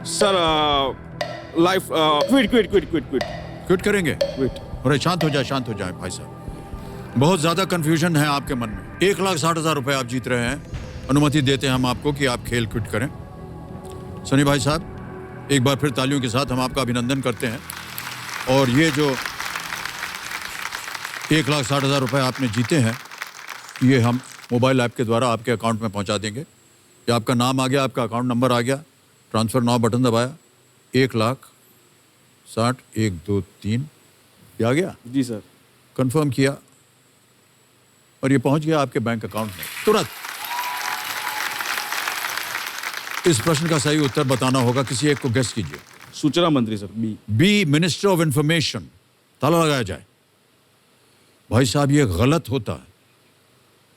सर। लाइफ क्विट करेंगे? क्विट। अरे शांत हो जाए भाई साहब, बहुत ज्यादा कंफ्यूजन है आपके मन में। 1,60,000 रुपए आप जीत रहे हैं। अनुमति देते हैं हम आपको कि आप खेल क्विट करें। सनी भाई साहब, एक बार फिर तालियों के साथ हम आपका अभिनंदन करते हैं। और ये जो 1,60,000 रुपए आपने जीते हैं, ये हम मोबाइल ऐप के द्वारा आपके अकाउंट में पहुंचा देंगे। ये आपका नाम आ गया, आपका अकाउंट नंबर आ गया, ट्रांसफर नाउ बटन दबाया, 1,60,000 1 2 3 ये आ गया। जी सर। कंफर्म किया और ये पहुंच गया आपके बैंक अकाउंट में तुरंत। इस प्रश्न का सही उत्तर बताना होगा, किसी एक को गेस कीजिए। सूचना मंत्री sir. B, minister of information. ताला लगाया जाए। भाई साहब, ये गलत होता है।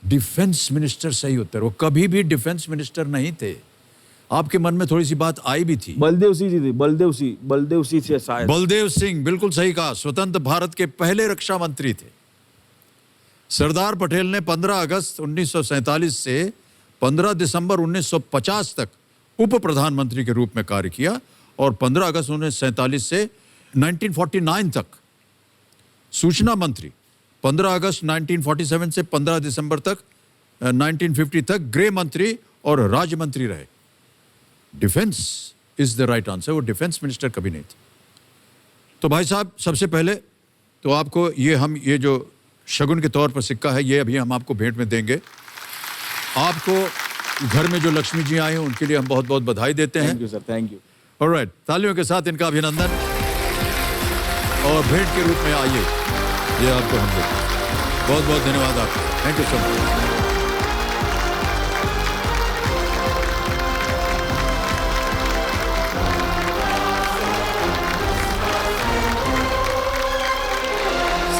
डिफेंस मिनिस्टर सही उत्तर। वो कभी भी डिफेंस मिनिस्टर नहीं थे। आपके मन में थोड़ी सी बात आई भी थी। बलदेव सिंह जी थे। बलदेव सिंह थे शायद। बलदेव सिंह, बिल्कुल सही कहा। स्वतंत्र भारत के पहले रक्षा मंत्री थे। सरदार पटेल ने 15 अगस्त 1947 से 15 दिसंबर 1950 तक उप प्रधानमंत्री के रूप में कार्य किया और 15 अगस्त 1947 से 1949 तक सूचना मंत्री, 15 अगस्त 1947 से 15 दिसंबर तक 1950 तक गृह मंत्री और राज्य मंत्री रहे। Defence is the right answer, वो डिफेंस मिनिस्टर कभी नहीं थे। तो भाई साहब, सबसे पहले तो आपको ये जो शगुन के तौर पर सिक्का है, ये अभी हम आपको भेंट में देंगे। आपको घर में जो लक्ष्मी जी आए हैं उनके लिए हम बहुत बहुत बधाई देते हैं। Thank you sir, thank you. Alright, तालियों के साथ इनका अभिनंदन और भेंट के रूप में आइए, ये आपको हम देते हैं। बहुत बहुत धन्यवाद आपका, thank you so much.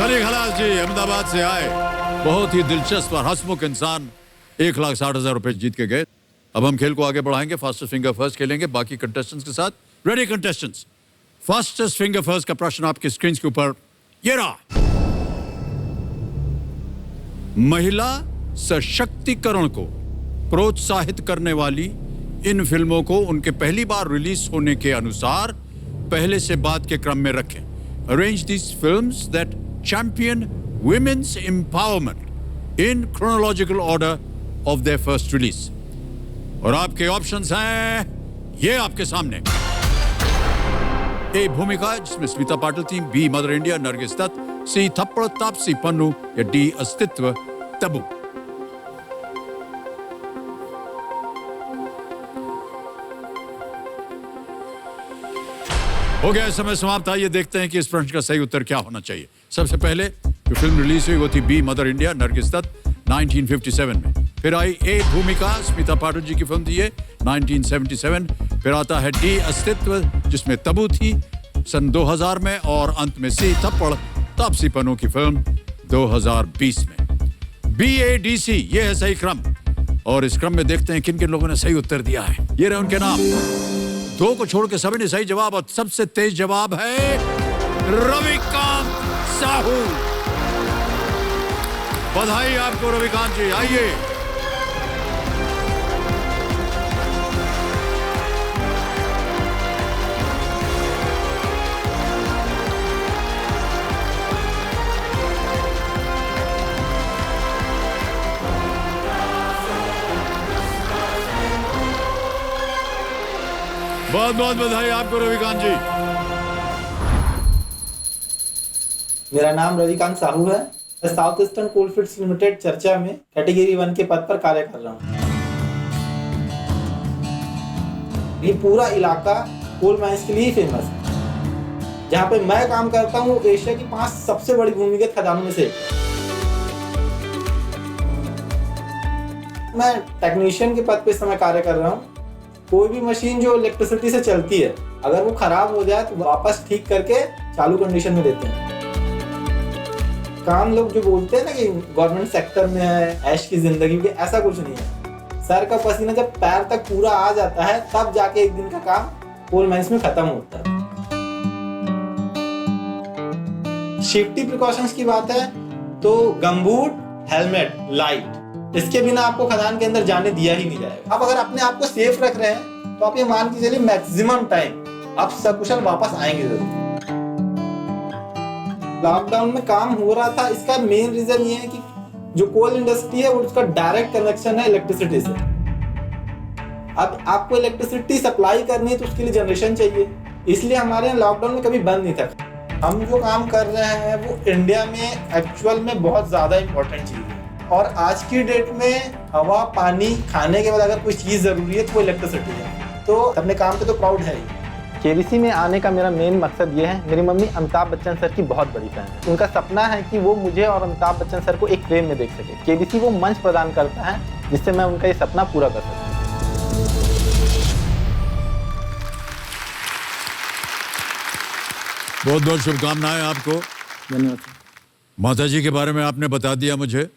Salim खलास जी अहमदाबाद से आए, बहुत ही दिलचस्प और हंसमुख इंसान, 1,60,000 रुपए जीत के गए। अब हम खेल को आगे बढ़ाएंगे, फास्टेस्ट फिंगर फर्स्ट खेलेंगे बाकी कंटेस्टेंट्स के साथ। Ready contestants, fastest finger first का प्रश्न आपके स्क्रीन के ऊपर ये रहा। महिला सशक्तिकरण को प्रोत्साहित करने वाली इन फिल्मों को उनके पहली बार रिलीज होने के अनुसार पहले से बाद के क्रम में रखें। Arrange these films that champion women's empowerment in chronological order of their first release. और आपके ऑप्शंस हैं ये आपके सामने। ए भूमिका, जिसमें स्मिता पाटिल थी, B Mother India Nargis Dutt, C Thappad Taapsee Pannu या डी अस्तित्व तबू। हो गया समय समाप्त। आइए देखते हैं कि इस प्रश्न का सही उत्तर क्या होना चाहिए। सबसे पहले जो फिल्म रिलीज हुई वो थी B Mother India Nargis Dutt 1957 में। फिर आई ए भूमिका, स्मिता पाटिल जी की फिल्म थी ये 1977। फिर आता है डी अस्तित्व, जिसमें तबू थी सन 2000 में। और अंत में सी थप्पड़ तापसी पन्नू की फिल्म 2020 में। बी ए डी सी, ये है सही क्रम। और इस क्रम में देखते हैं किन किन लोगों ने सही उत्तर दिया है। ये रहे उनके नाम। दो को छोड़ के सभी ने सही जवाब, और सबसे तेज जवाब है रविकांत साहू। बधाई आपको रविकांत जी, आइए। बहुत बहुत बधाई आपको रविकांत जी। मेरा नाम रविकांत साहू है। मैं साउथ ईस्टर्न कोलफील्ड्स लिमिटेड चर्चा में कैटेगरी 1 के पद पर कार्य कर रहा हूँ। ये पूरा इलाका कोल माइंस के लिए फेमस है। जहाँ पे मैं काम करता हूँ एशिया की 5 सबसे बड़ी भूमिगत खदानों में से एक है। मैं टेक्नीशियन के पद पे इस समय कार्य कर रहा हूँ। कोई भी मशीन जो इलेक्ट्रिसिटी से चलती है, अगर वो खराब हो जाए तो वापस ठीक करके चालू कंडीशन में देते हैं। काम लोग जो बोलते हैं ना कि गवर्नमेंट सेक्टर में है, ऐश की जिंदगी में, ऐसा कुछ नहीं है। सर का पसीना जब पैर तक पूरा आ जाता है तब जाके एक दिन का काम कोल माइंस में खत्म होता है। सेफ्टी प्रिकॉशंस की बात है तो गमबूट, हेलमेट, लाइट, इसके बिना आपको खदान के अंदर जाने दिया ही नहीं जाएगा। आप अगर अपने आप को सेफ रख रहे हैं तो आप ये मान के चलिए मैक्सिमम टाइम आप सकुशल वापस आएंगे जरूर। लॉकडाउन में काम हो रहा था, इसका मेन रीजन ये है कि जो कोल इंडस्ट्री है वो उसका डायरेक्ट कनेक्शन है इलेक्ट्रिसिटी से। अब आपको इलेक्ट्रिसिटी सप्लाई करनी है तो उसके लिए जनरेशन चाहिए, इसलिए हमारे यहाँ लॉकडाउन में कभी बंद नहीं था। हम जो काम कर रहे हैं वो इंडिया में एक्चुअल में बहुत ज्यादा इंपॉर्टेंट चीज है। और आज की डेट में हवा, पानी, खाने के बाद अगर कोई चीज जरूरी है तो वो इलेक्ट्रिसिटी है। तो अपने काम पे तो प्राउड है ही। केबीसी में आने का मेरा मेन मकसद ये है, मेरी मम्मी अमिताभ बच्चन सर की बहुत बड़ी फैन है। उनका सपना है कि वो मुझे और अमिताभ बच्चन सर को एक फ्रेम में देख सके। केबीसी वो मंच प्रदान करता है जिससे मैं उनका ये सपना पूरा कर सकूं। बहुत बहुत शुभकामनाएं आपको। धन्यवाद। माता जी के बारे में आपने बता दिया मुझे,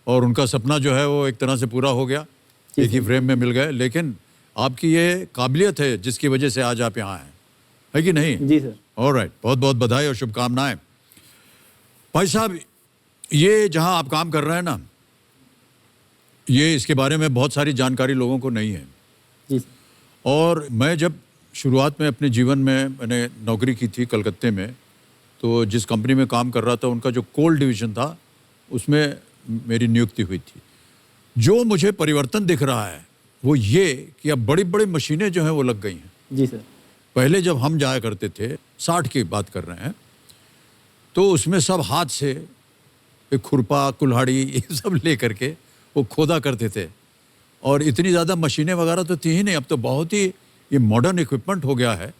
और उनका सपना जो है वो एक तरह से पूरा हो गया, एक ही फ्रेम में मिल गए। लेकिन आपकी ये काबिलियत है जिसकी वजह से आज आप यहाँ हैं, है कि नहीं? जी सर। ऑलराइट, बहुत बहुत बधाई और शुभकामनाएं। भाई साहब, ये जहां आप काम कर रहे हैं ना, ये इसके बारे में बहुत सारी जानकारी लोगों को नहीं है। जी और मैं जब शुरुआत में अपने जीवन में मैंने नौकरी की थी कलकत्ते में, तो जिस कंपनी में काम कर रहा था उनका जो कोल डिवीज़न था उसमें मेरी नियुक्ति हुई थी। जो मुझे परिवर्तन दिख रहा है वो ये कि अब बड़ी बड़ी मशीनें जो हैं वो लग गई हैं। जी सर। पहले जब हम जाया करते थे, 60 की बात कर रहे हैं, तो उसमें सब हाथ से एक खुरपा कुल्हाड़ी ये सब ले करके वो खोदा करते थे, और इतनी ज़्यादा मशीनें वगैरह तो थी ही नहीं। अब तो बहुत ही ये मॉडर्न इक्विपमेंट हो गया है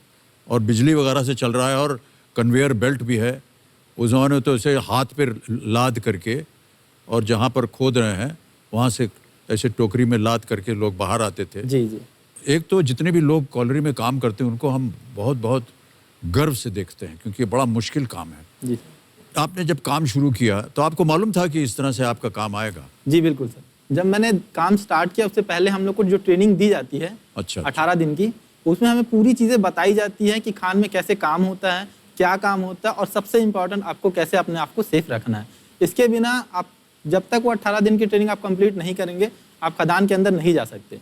और बिजली वगैरह से चल रहा है, और कन्वेयर बेल्ट भी है। उस ज़माने में तो इसे हाथ पे लाद करके और जहाँ पर खोद रहे हैं वहाँ से ऐसे टोकरी में लाद करके लोग बाहर आते थे। जी जी। एक तो जितने भी लोग कॉलरी में काम करते हैं उनको हम बहुत बहुत गर्व से देखते हैं, क्योंकि ये बड़ा मुश्किल काम है। जी आपने जब काम शुरू किया तो आपको मालूम था कि इस तरह से आपका काम आएगा? जी बिल्कुल सर। जब मैंने काम स्टार्ट किया उससे पहले हम लोग को जो ट्रेनिंग दी जाती है अच्छा। 18 दिन की, उसमें हमें पूरी चीज़ें बताई जाती है कि खान में कैसे काम होता है, क्या काम होता है, और सबसे इम्पोर्टेंट आपको कैसे अपने आप को सेफ रखना है। इसके बिना आप जब तक वो 18 दिन की ट्रेनिंग आप कंप्लीट नहीं करेंगे, आप खदान के अंदर नहीं जा सकते,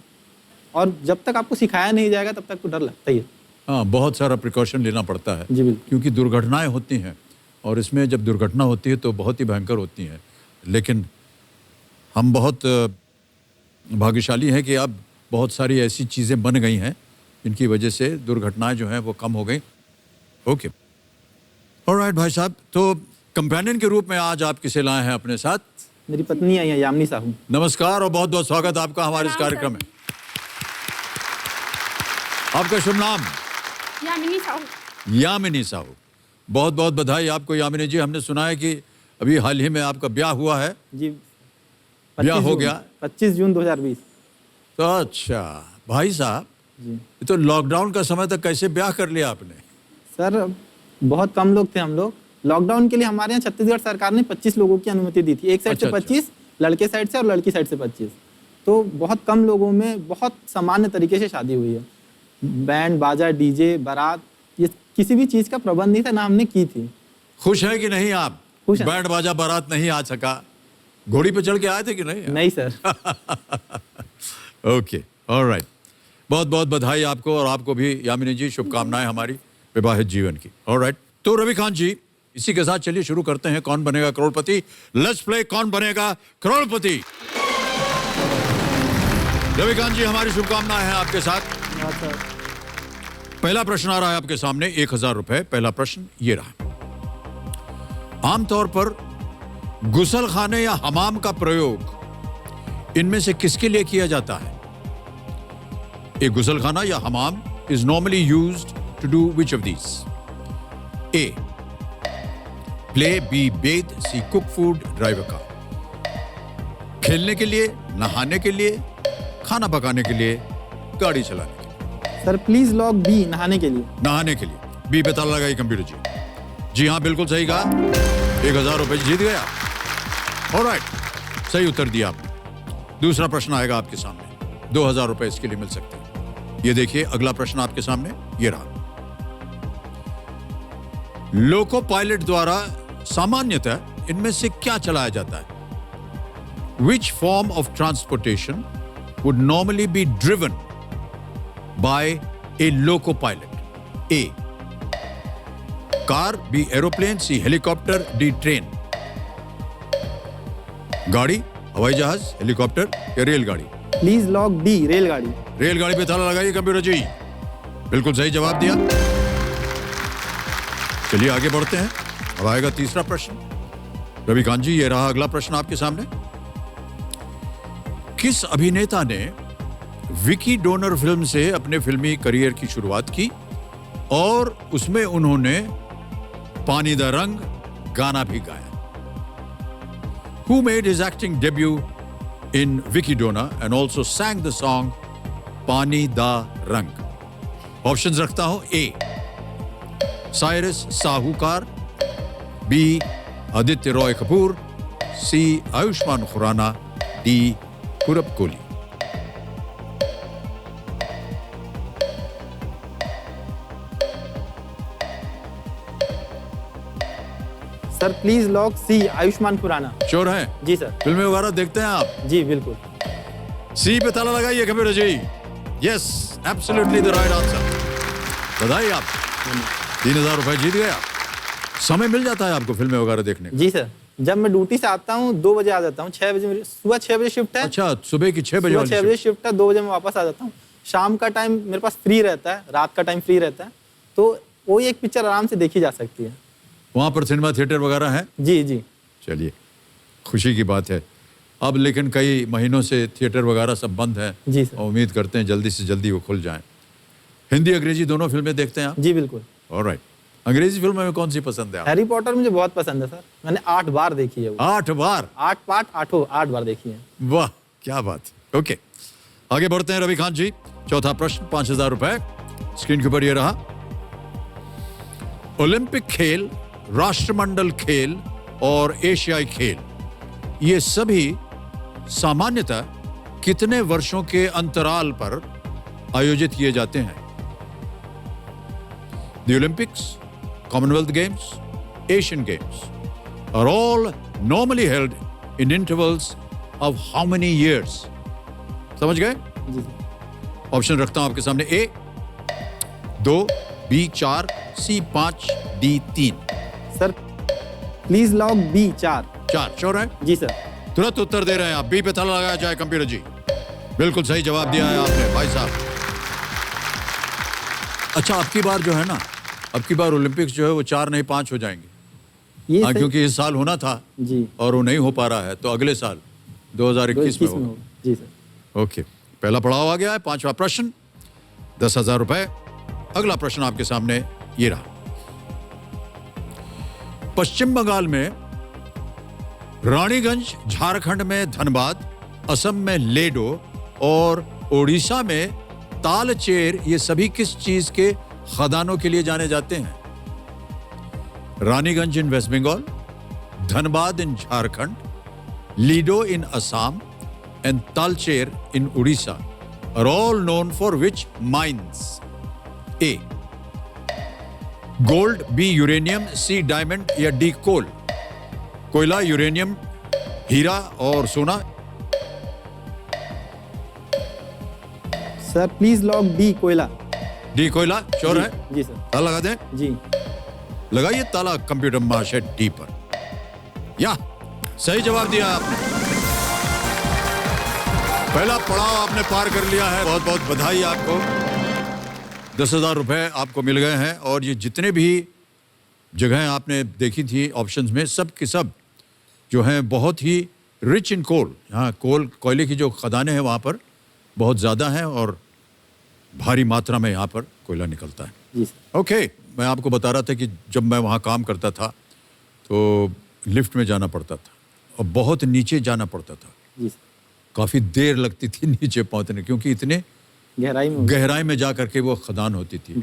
और जब तक आपको सिखाया नहीं जाएगा तब तक तो डर लगता ही है। हाँ, बहुत सारा प्रिकॉशन लेना पड़ता है। जी बिल्कुल। क्योंकि दुर्घटनाएं होती हैं, और इसमें जब दुर्घटना होती है तो बहुत ही भयंकर होती है। लेकिन हम बहुत भाग्यशाली हैं कि अब बहुत सारी ऐसी चीज़ें बन गई हैं जिनकी वजह से दुर्घटनाएं जो हैं वो कम हो गई। ओके, ऑलराइट भाई साहब, तो कंपेनियन के रूप में आज आप किसे लाए हैं अपने साथ? मेरी पत्नी आई है यामिनी साहू। नमस्कार और बहुत बहुत स्वागत आपका हमारे इस कार्यक्रम में। आपका शुभ नाम? यामिनी साहू। यामिनी साहू, बहुत बहुत बधाई आपको यामिनी जी। हमने सुना है कि अभी हाल ही में आपका ब्याह हुआ है। जी। ब्याह हो गया? 25 जून 2020। तो अच्छा भाई साहब, जी। ये तो लॉकडाउन का समय तक कैसे ब्याह कर लिया आपने? सर बहुत कम लोग थे हम लोग। लॉकडाउन के लिए हमारे यहाँ छत्तीसगढ़ सरकार ने 25 लोगों की अनुमति दी थी। एक साइड से 25, लड़के साइड से, और लड़की साइड से 25। तो बहुत कम लोगों में बहुत सामान्य तरीके से शादी हुई है। बैंड बाजा, डीजे, बारात, ये किसी भी चीज़ का प्रबंध नहीं था, ना हमने की थी। खुश है कि नहीं आप? खुश हैं। बैंड बाजा बारात नहीं आ सका, घोड़ी पे चढ़ के आए थे कि नहीं? नहीं सर। ओके, ऑलराइट, बहुत बहुत बधाई आपको, और आपको भी यामिनी जी शुभकामनाएं हमारी विवाहित जीवन की। ऑलराइट, तो रविकांत जी, इसी के साथ चलिए शुरू करते हैं कौन बनेगा करोड़पति। लेट्स प्ले कौन बनेगा करोड़पति। रविकांत जी, हमारी शुभकामनाएं हैं आपके साथ। पहला प्रश्न आ रहा है आपके सामने, 1000 रुपए। पहला प्रश्न ये रहा। आमतौर पर गुसल खाने या हमाम का प्रयोग इनमें से किसके लिए किया जाता है? ए गुसल खाना या हमाम is normally used to do which of these? A play, B bath, C cook food, drive a car. खेलने के लिए, नहाने के लिए, खाना पकाने के लिए, गाड़ी चलाने के लिए। सर प्लीज लॉक बी, नहाने के लिए। नहाने के लिए बी पे ताला लगाइए कंप्यूटर जी। जी हाँ, बिल्कुल सही कहा, 1000 रुपए जीत गया। ऑलराइट, सही उत्तर दिया आपने। दूसरा प्रश्न आएगा आपके सामने, 2000 रुपए इसके लिए मिल सकते हैं। ये देखिए, अगला प्रश्न आपके सामने ये रहा। लोको पायलट द्वारा सामान्यतः इनमें से क्या चलाया जाता है? Which form of transportation would normally be driven by a loco pilot? A. Car, B. Aeroplane, C. Helicopter, D. Train. गाड़ी, हवाई जहाज, हेलीकॉप्टर या रेलगाड़ी? प्लीज लॉक डी, रेलगाड़ी। रेलगाड़ी पे ताला लगाइए कंप्यूटर जी। बिल्कुल सही जवाब दिया। चलिए आगे बढ़ते हैं। अब आएगा तीसरा प्रश्न। रविकांत जी, ये रहा अगला प्रश्न आपके सामने। किस अभिनेता ने विकी डोनर फिल्म से अपने फिल्मी करियर की शुरुआत की और उसमें उन्होंने पानी दा रंग गाना भी गाया? Who made his acting debut in Vicky Donor and also sang the song पानी दा रंग? ऑप्शंस रखता हूं। A Cyrus Sahukar, B Aditya Roy Kapur, C Ayushmann Khurrana, D Purab Kohli. Sir sir please lock C, Ayushmann Khurrana. Sure हैं? जी सर। फिल्में वगैरह देखते हैं आप? जी बिल्कुल। सी पे ताला लगाइए computer ji. Yes, absolutely the right answer. बधाई आप, 3000 रुपए जीत गए आप। समय मिल जाता है आपको फिल्में वगैरह देखने का? जी सर, जब मैं ड्यूटी से आता हूँ 2 बजे आ जाता हूँ। 6 बजे सुबह 6 बजे शिफ्ट है। अच्छा, सुबह की 6 बजे सुबह वाली 6 बजे शिफ्ट है, 2 बजे मैं वापस आ जाता हूँ। शाम का टाइम मेरे पास फ्री रहता है, रात का टाइम फ्री रहता है, तो वही एक पिक्चर आराम से देखी जा सकती है। वहाँ पर सिनेमा थिएटर वगैरह है? जी जी। चलिए, खुशी की बात है। अब लेकिन कई महीनों से थिएटर वगैरह सब बंद है। जी सर। और उम्मीद करते हैं जल्दी से जल्दी वो खुल जाएं। हिंदी अंग्रेजी दोनों फिल्में देखते हैं आप? जी बिल्कुल। ऑलराइट। अंग्रेजी फिल्म में कौन सी पसंद है आप? हैरी पॉटर मुझे बहुत पसंद है सर, मैंने 8 बार देखी है वो। 8 बार? 8 पार्ट, 8 बार देखी है। वाह, क्या बात। ओके, आगे बढ़ते हैं रविकांत जी। चौथा प्रश्न, 5000 रुपए स्क्रीन के ऊपर ये रहा। ओलंपिक खेल, राष्ट्रमंडल खेल और एशियाई खेल, ये सभी सामान्यतः कितने वर्षों के अंतराल पर आयोजित किए जाते हैं? The Olympics, Commonwealth Games, Asian Games are all normally held in intervals of how many years? समझ गए? जी। ऑप्शन रखता हूं आपके सामने। A 2, B 4, C 5, D 3। Sir please lock B 4। 4 sure है? जी सर। तुरंत उत्तर दे रहे हैं आप। बी पे ताला लगाया जाए कंप्यूटर जी। बिल्कुल सही जवाब दिया है आपने भाई साहब। अच्छा, अब की बार जो है ना, अब की बार ओलंपिक्स जो है वो 4 नहीं 5 हो जाएंगे। ये हाँ, सही- क्योंकि इस साल होना था जी और वो नहीं हो पा रहा है, तो अगले साल 2021 में 2021 में होगा। हो। जी सर। ओके, पहला पड़ाव आ गया है। 5वां प्रश्न, 10,000 रुपए। अगला प्रश्न आपके सामने ये रहा। पश्चिम बंगाल में रानीगंज, झारखंड में धनबाद, असम में लेडो और ओडिशा में तालचेर, ये सभी किस चीज के खदानों के लिए जाने जाते हैं? Raniganj in West Bengal, Dhanbad in Jharkhand, Ledo in Assam and Talcher in Odisha are all known for which mines? A. Gold, B. Uranium, C. Diamond या D. Coal? कोयला, यूरेनियम, हीरा और सोना। सर प्लीज लॉक डी, कोयला। डी कोयला श्योर है? जी सर। ताला लगा दें? जी। लगाइए ताला कंप्यूटर महाशय डी पर। या सही जवाब दिया आपने। पहला पड़ाव आपने पार कर लिया है, बहुत बहुत बधाई आपको। 10,000 रुपए आपको मिल गए हैं। और ये जितने भी जगहें आपने देखी थी ऑप्शंस में, सब के सब जो हैं बहुत ही रिच इन कोल। यहाँ कोयले की जो खदानें हैं वहाँ पर बहुत ज़्यादा हैं और भारी मात्रा में यहाँ पर कोयला निकलता है। जी सर। ओके, मैं आपको बता रहा था कि जब मैं वहाँ काम करता था तो लिफ्ट में जाना पड़ता था और बहुत नीचे जाना पड़ता था। जी सर। काफ़ी देर लगती थी नीचे पहुँचने, क्योंकि इतने गहराई में जा करके वो खदान होती थी।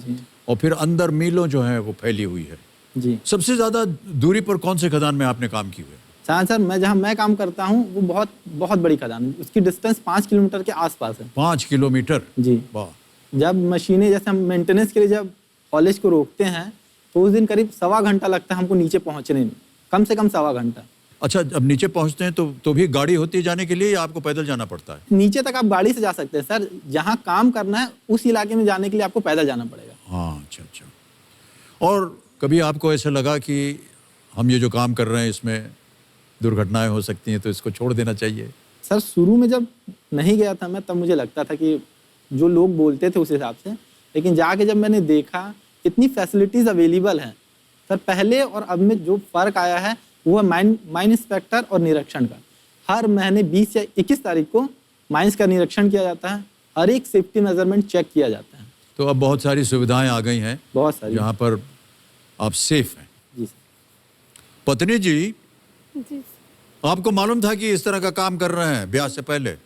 और फिर अंदर मीलों जो है वो फैली हुई है। जी। सबसे ज़्यादा दूरी पर कौन से खदान में आपने काम की हुई? सर मैं जहाँ मैं काम करता हूँ वो बहुत बहुत बड़ी खदान, उसकी डिस्टेंस 5 किलोमीटर के आसपास है। 5 किलोमीटर? जी। वाह। जब मशीनें जैसे हम मेंटेनेंस के लिए जब कॉलेज को रोकते हैं तो उस दिन करीब 1.25 घंटा लगता है हमको नीचे पहुँचने में, कम से कम 1.25 घंटा। अच्छा, जब नीचे पहुँचते हैं तो भी गाड़ी होती है जाने के लिए या आपको पैदल जाना पड़ता है? नीचे तक आप गाड़ी से जा सकते हैं सर, जहाँ काम करना है उस इलाके में जाने के लिए आपको पैदल जाना पड़ेगा। हाँ, अच्छा। और कभी आपको ऐसा लगा कि हम ये जो काम कर रहे हैं इसमें दुर्घटनाएं हो सकती हैं तो इसको छोड़ देना चाहिए? सर शुरू में जब नहीं गया था मैं, तब मुझे लगता था कि जो लोग बोलते थे उस हिसाब से, लेकिन जाके जब मैंने देखा इतनी फैसिलिटीज़ अवेलेबल हैं सर, पहले और अब में जो फ़र्क आया है वो है माइन इंस्पेक्टर और निरीक्षण का। हर महीने 20 या 21 तारीख को माइंस का निरीक्षण किया जाता है, हर एक सेफ्टी मेजरमेंट चेक किया जाता है। तो अब बहुत सारी सुविधाएं आ गई हैं, बहुत सारी, जहाँ पर आप सेफ हैं। जी सर। जी पत्नी जी, सर। आपको मालूम था कि इस तरह का काम कर रहे हैं ब्याह से पहले?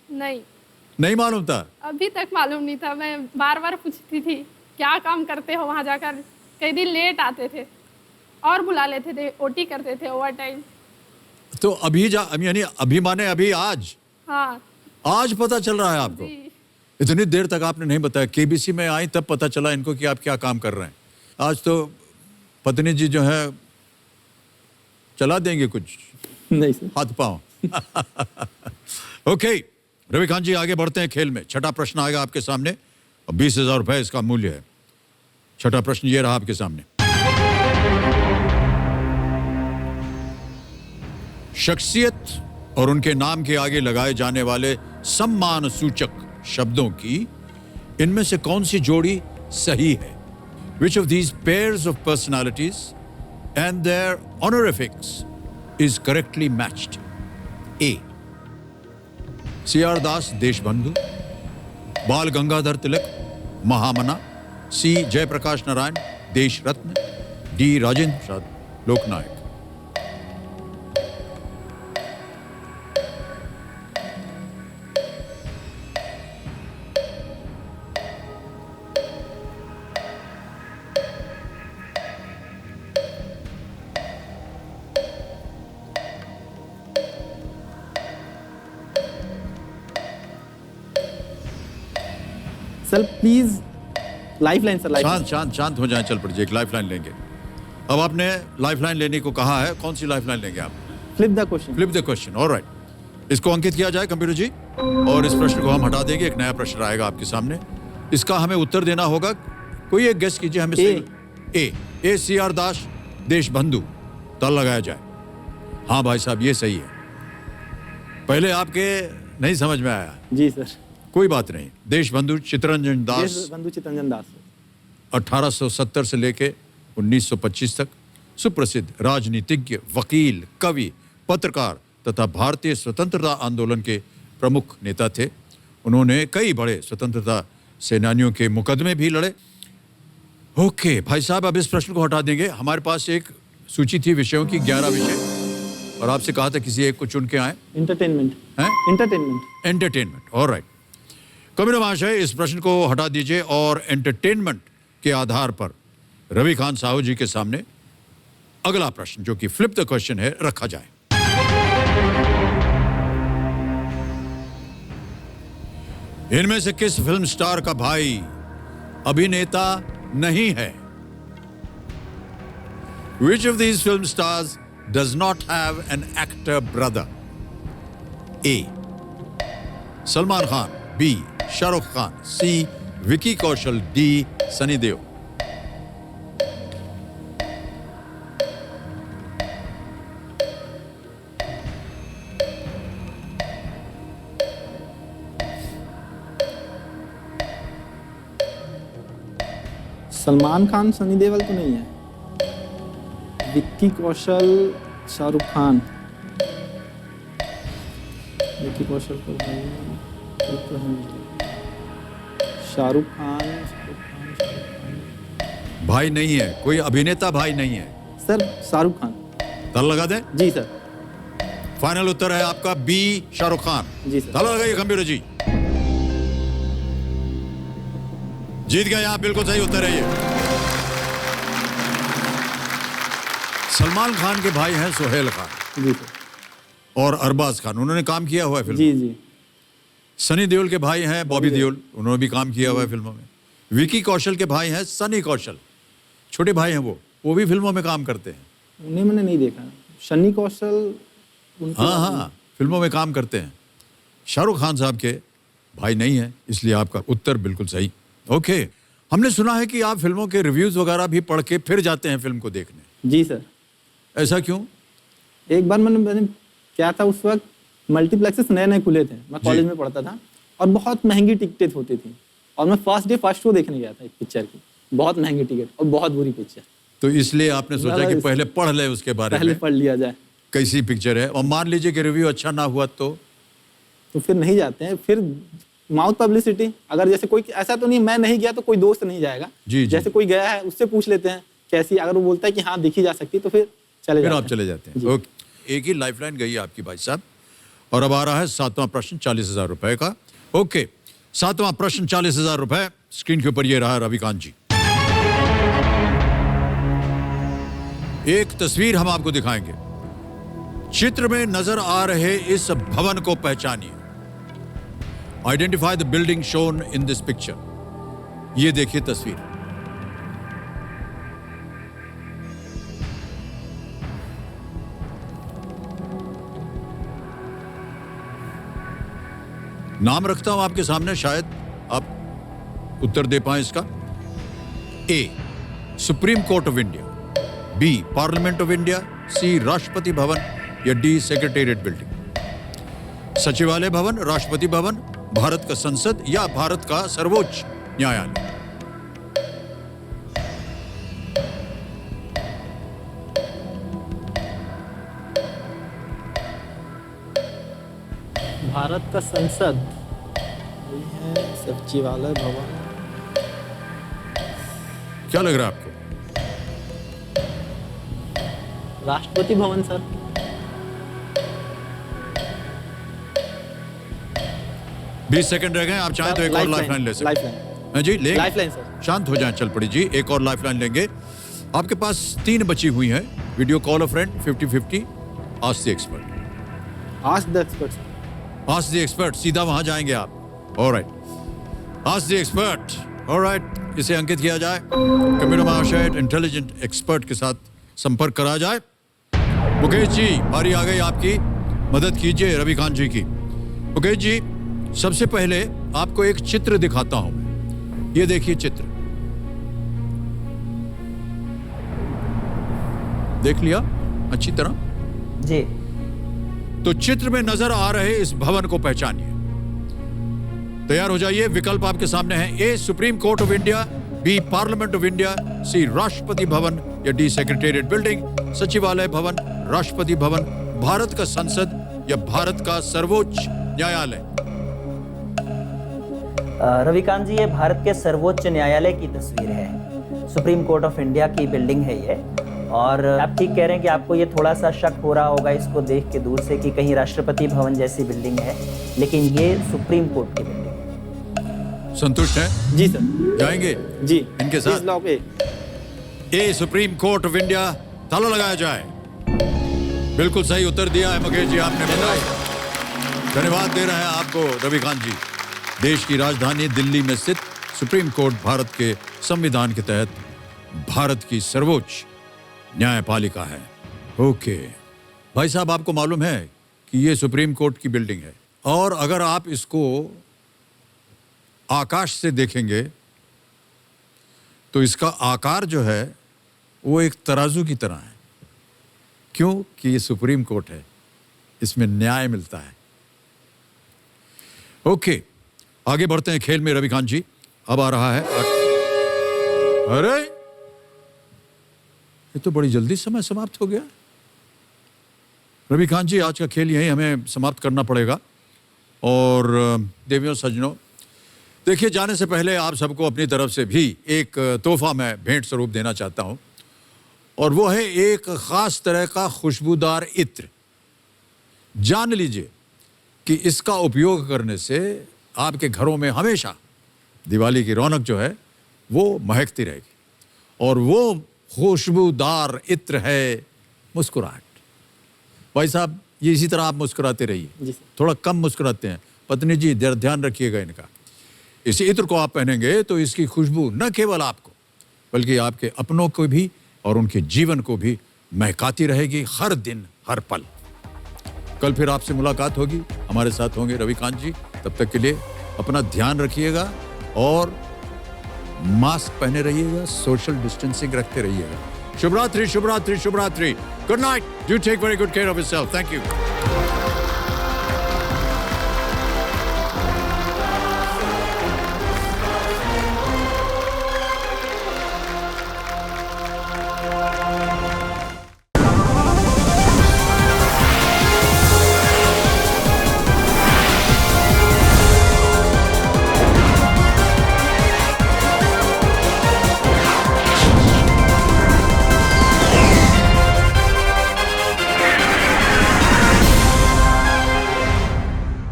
नहीं मालूम था? अभी तक मालूम नहीं था। मैं बार बार पूछती थी क्या काम करते हो वहाँ जाकर। कई दिन लेट आते थे और बुला लेते थे, ओटी करते थे, ओवर टाइम। तो यानी अभी माने अभी आज? हाँ। आज पता चल रहा है आपको? जी। इतनी देर तक आपने नहीं बताया। केबीसी में आई तब पता चला इनको कि आप क्या काम कर रहे हैं। आज तो पत्नी जी जो है चला देंगे कुछ नहीं सर। हाथ पांव। ओके रविकांत जी, आगे बढ़ते हैं खेल में। छठा प्रश्न आएगा आपके सामने और 20,000 रुपए इसका मूल्य है। छठा प्रश्न ये रहा आपके सामने। शख्सियत और उनके नाम के आगे लगाए जाने वाले सम्मान सूचक शब्दों की इनमें से कौन सी जोड़ी सही है? Which of these pairs of personalities and their honorifics is correctly matched? A. C.R. दास देशबंधु, बाल गंगाधर तिलक महामना, C. जयप्रकाश नारायण देश रत्न, D. Rajendra Prasad Loknayak. Sir please lifeline sir, शांत शांत शांत हो जाएं, चल पड़िए, एक लाइफलाइन लेंगे। अब आपने लाइफलाइन लेने को कहा है, कौन सी लाइफलाइन लेंगे आप? Flip the question. Flip the question, alright. इसको अंकित किया जाए कंप्यूटर जी, और इस प्रश्न को हम हटा देंगे। एक नया प्रश्न आएगा आपके सामने, इसका हमें उत्तर देना होगा। कोई एक गेस कीजिए हमें। ए C.R. दास देशबंधु, ताल लगाया जाए। हाँ भाई साहब, ये सही है। पहले आपके नहीं समझ में आया, जी सर। कोई बात नहीं। देशबंधु चित्तरंजन दास, देशबंधु चित्तरंजन दास 1870 से लेके 1925 तक सुप्रसिद्ध राजनीतिज्ञ, वकील, कवि, पत्रकार तथा भारतीय स्वतंत्रता आंदोलन के प्रमुख नेता थे। उन्होंने कई बड़े स्वतंत्रता सेनानियों के मुकदमे भी लड़े। ओके भाई साहब, अब इस प्रश्न को हटा देंगे। हमारे पास एक सूची थी विषयों की, 11 विषय, और आपसे कहा था किसी एक को चुन के आए। एंटरटेनमेंट हैं? Entertainment, alright. कमिश्नर महाशय, इस प्रश्न को हटा दीजिए और एंटरटेनमेंट के आधार पर रविकांत साहू जी के सामने अगला प्रश्न, जो कि फ्लिप द क्वेश्चन है, रखा जाए। इनमें से किस फिल्म स्टार का भाई अभिनेता नहीं है? Which of these film stars does not have an actor brother? A. Salman Khan, B. Shahrukh Khan, C. Vicky Kaushal, D. Sunny Deol. Salman Khan, Sunny Deol तो नहीं है। विक्की कौशल, शाहरुख खान। विक्की कौशल को शाहरुख खान। भाई नहीं है, कोई अभिनेता भाई नहीं है। सर शाहरुख खान। ताला लगा दें? जी सर। फाइनल उत्तर है आपका B. शाहरुख खान। जी सर। ताला लगाइए कंप्यूटर जी। जीत गए आप, बिल्कुल सही उत्तर है ये। सलमान खान के भाई हैं सोहेल खान जी सर। और अरबाज खान, उन्होंने काम किया हुआ है फिल्म। जी जी। सनी देओल के भाई हैं बॉबी देओल, उन्होंने भी काम किया हुआ है फिल्मों में। विकी कौशल के भाई हैं सनी कौशल, छोटे भाई हैं वो भी फिल्मों में काम करते हैं। उन्हें मैंने नहीं देखा। सनी कौशल हाँ, फिल्मों में काम करते हैं। शाहरुख खान साहब के भाई नहीं है, इसलिए आपका उत्तर बिल्कुल सही। ओके, हमने सुना है कि आप फिल्मों के रिव्यूज वगैरह भी पढ़ के फिर जाते हैं फिल्म को देखने। जी सर। ऐसा क्यों? एक बार मैंने क्या था, उस वक्त मल्टीप्लेक्सेस नए नए खुले थे, मैं कॉलेज में पढ़ता था, और बहुत महंगी टिकटें होती थी, और मैं फर्स्ट डे फर्स्ट शो देखने गया था एक पिक्चर की। बहुत महंगी टिकट और बहुत बुरी पिक्चर। तो इसलिए आपने सोचा कि पहले पढ़ ले उसके बारे में, पहले पढ़ लिया जाए कैसी पिक्चर है, और मान लीजिए कि रिव्यू अच्छा ना हुआ तो फिर नहीं जाते हैं। फिर माउथ पब्लिसिटी, अगर जैसे कोई, ऐसा तो नहीं मैं नहीं गया तो कोई दोस्त नहीं जाएगा। जी। जैसे कोई गया है उससे पूछ लेते हैं कैसी, अगर वो बोलता है कि हाँ देखी जा सकती, तो फिर आप चले जाते हैं। ओके, एक ही लाइफलाइन गई है आपकी भाई साहब। और अब आ रहा है 7वां प्रश्न 40,000 रुपए का। ओके, 7वां प्रश्न 40,000 रुपए। स्क्रीन के ऊपर ये रहा रविकांत जी। एक तस्वीर हम आपको दिखाएंगे। चित्र में नजर आ रहे इस भवन को पहचानिए। Identify the building shown in this picture. ये देखिए तस्वीर। नाम रखता हूं आपके सामने, शायद आप उत्तर दे पाएं इसका। A, Supreme Court of India, B, Parliament of India, C, Rashtrapati Bhavan, या डी, सेक्रेटेरिएट बिल्डिंग। सचिवालय भवन, राष्ट्रपति भवन, भारत का संसद या भारत का सर्वोच्च न्यायालय। भारत का संसद, ये है सचिवालय भवन। क्या लग रहा है आपको? राष्ट्रपति भवन सर। 20 सेकंड रह गए, आप चाहें तो एक और लाइफलाइन ले सकते हैं। हाँ जी, लेंगे। Lifeline sir. शांत हो जाएं, चल पड़ी जी, एक और लाइफलाइन लेंगे। आपके पास 3 बची हुई हैं। Video call a friend, 50-50, ask the expert. Ask the expert. Ask the expert, सीधा वहां जाएंगे आप। Alright, ask the expert. Alright, इसे अंकित किया जाए, कंप्यूटर महाशय इंटेलिजेंट एक्सपर्ट के साथ संपर्क करा जाए। मुकेश जी, बारी आ गई आपकी, मदद कीजिए रविकांत जी की। मुकेश जी, सबसे पहले आपको एक चित्र दिखाता हूं मैं। ये देखिए चित्र, देख लिया अच्छी तरह जी। तो चित्र में नजर आ रहे इस भवन को पहचानिए। तैयार हो जाइए, विकल्प आपके सामने हैं। A, Supreme Court of India, B, Parliament of India, C, Rashtrapati Bhavan, या डी, सेक्रेटेरिएट बिल्डिंग। सचिवालय भवन, राष्ट्रपति भवन, भारत का संसद या भारत का सर्वोच्च न्यायालय। रविकांत जी, ये भारत के सर्वोच्च न्यायालय की तस्वीर है। सुप्रीम कोर्ट ऑफ इंडिया की बिल्डिंग है ये। और आप ठीक कह रहे हैं कि आपको ये थोड़ा सा शक हो रहा होगा इसको देख के दूर से कि कहीं राष्ट्रपति भवन जैसी बिल्डिंग है, लेकिन ये सुप्रीम कोर्ट की बिल्डिंग है। संतुष्ट हैं? जी सर। जाएंगे जी इनके साथ। Lock A, Supreme Court of India, ताला लगाया जाए। बिल्कुल सही उत्तर दिया है मुकेश जी, आपने बताया। धन्यवाद दे रहे हैं आपको रविकांत जी। देश की राजधानी दिल्ली में स्थित सुप्रीम कोर्ट भारत के संविधान के तहत भारत की सर्वोच्च न्यायपालिका है। ओके भाई साहब, आपको मालूम है कि ये सुप्रीम कोर्ट की बिल्डिंग है, और अगर आप इसको आकाश से देखेंगे तो इसका आकार जो है वो एक तराजू की तरह है। क्यों? कि ये सुप्रीम कोर्ट है, इसमें न्याय मिलता है। ओके, आगे बढ़ते हैं खेल में रविकांत जी। अब आ रहा है, अरे ये तो बड़ी जल्दी समय समाप्त हो गया। रविकांत जी, आज का खेल यही हमें समाप्त करना पड़ेगा। और देवियों सज्जनों, देखिए, जाने से पहले आप सबको अपनी तरफ से भी एक तोहफा मैं भेंट स्वरूप देना चाहता हूं, और वो है एक खास तरह का खुशबूदार इत्र। जान लीजिए कि इसका उपयोग करने से आपके घरों में हमेशा दिवाली की रौनक जो है वो महकती रहेगी। और वो खुशबूदार इत्र है मुस्कुराहट। भाई साहब, ये इसी तरह आप मुस्कुराते रहिए, थोड़ा कम मुस्कुराते हैं। पत्नी जी, ध्यान रखिएगा इनका। इस इत्र को आप पहनेंगे तो इसकी खुशबू न केवल आपको बल्कि आपके अपनों को भी और उनके जीवन को भी महकाती रहेगी, हर दिन हर पल। कल फिर आपसे मुलाकात होगी, हमारे साथ होंगे रविकांत जी। तब तक के लिए अपना ध्यान रखिएगा और मास्क पहने रहिएगा, सोशल डिस्टेंसिंग रखते रहिएगा। शुभ रात्रि, शुभ रात्रि, शुभ रात्रि। Good night. Do take very good care of yourself. Thank you.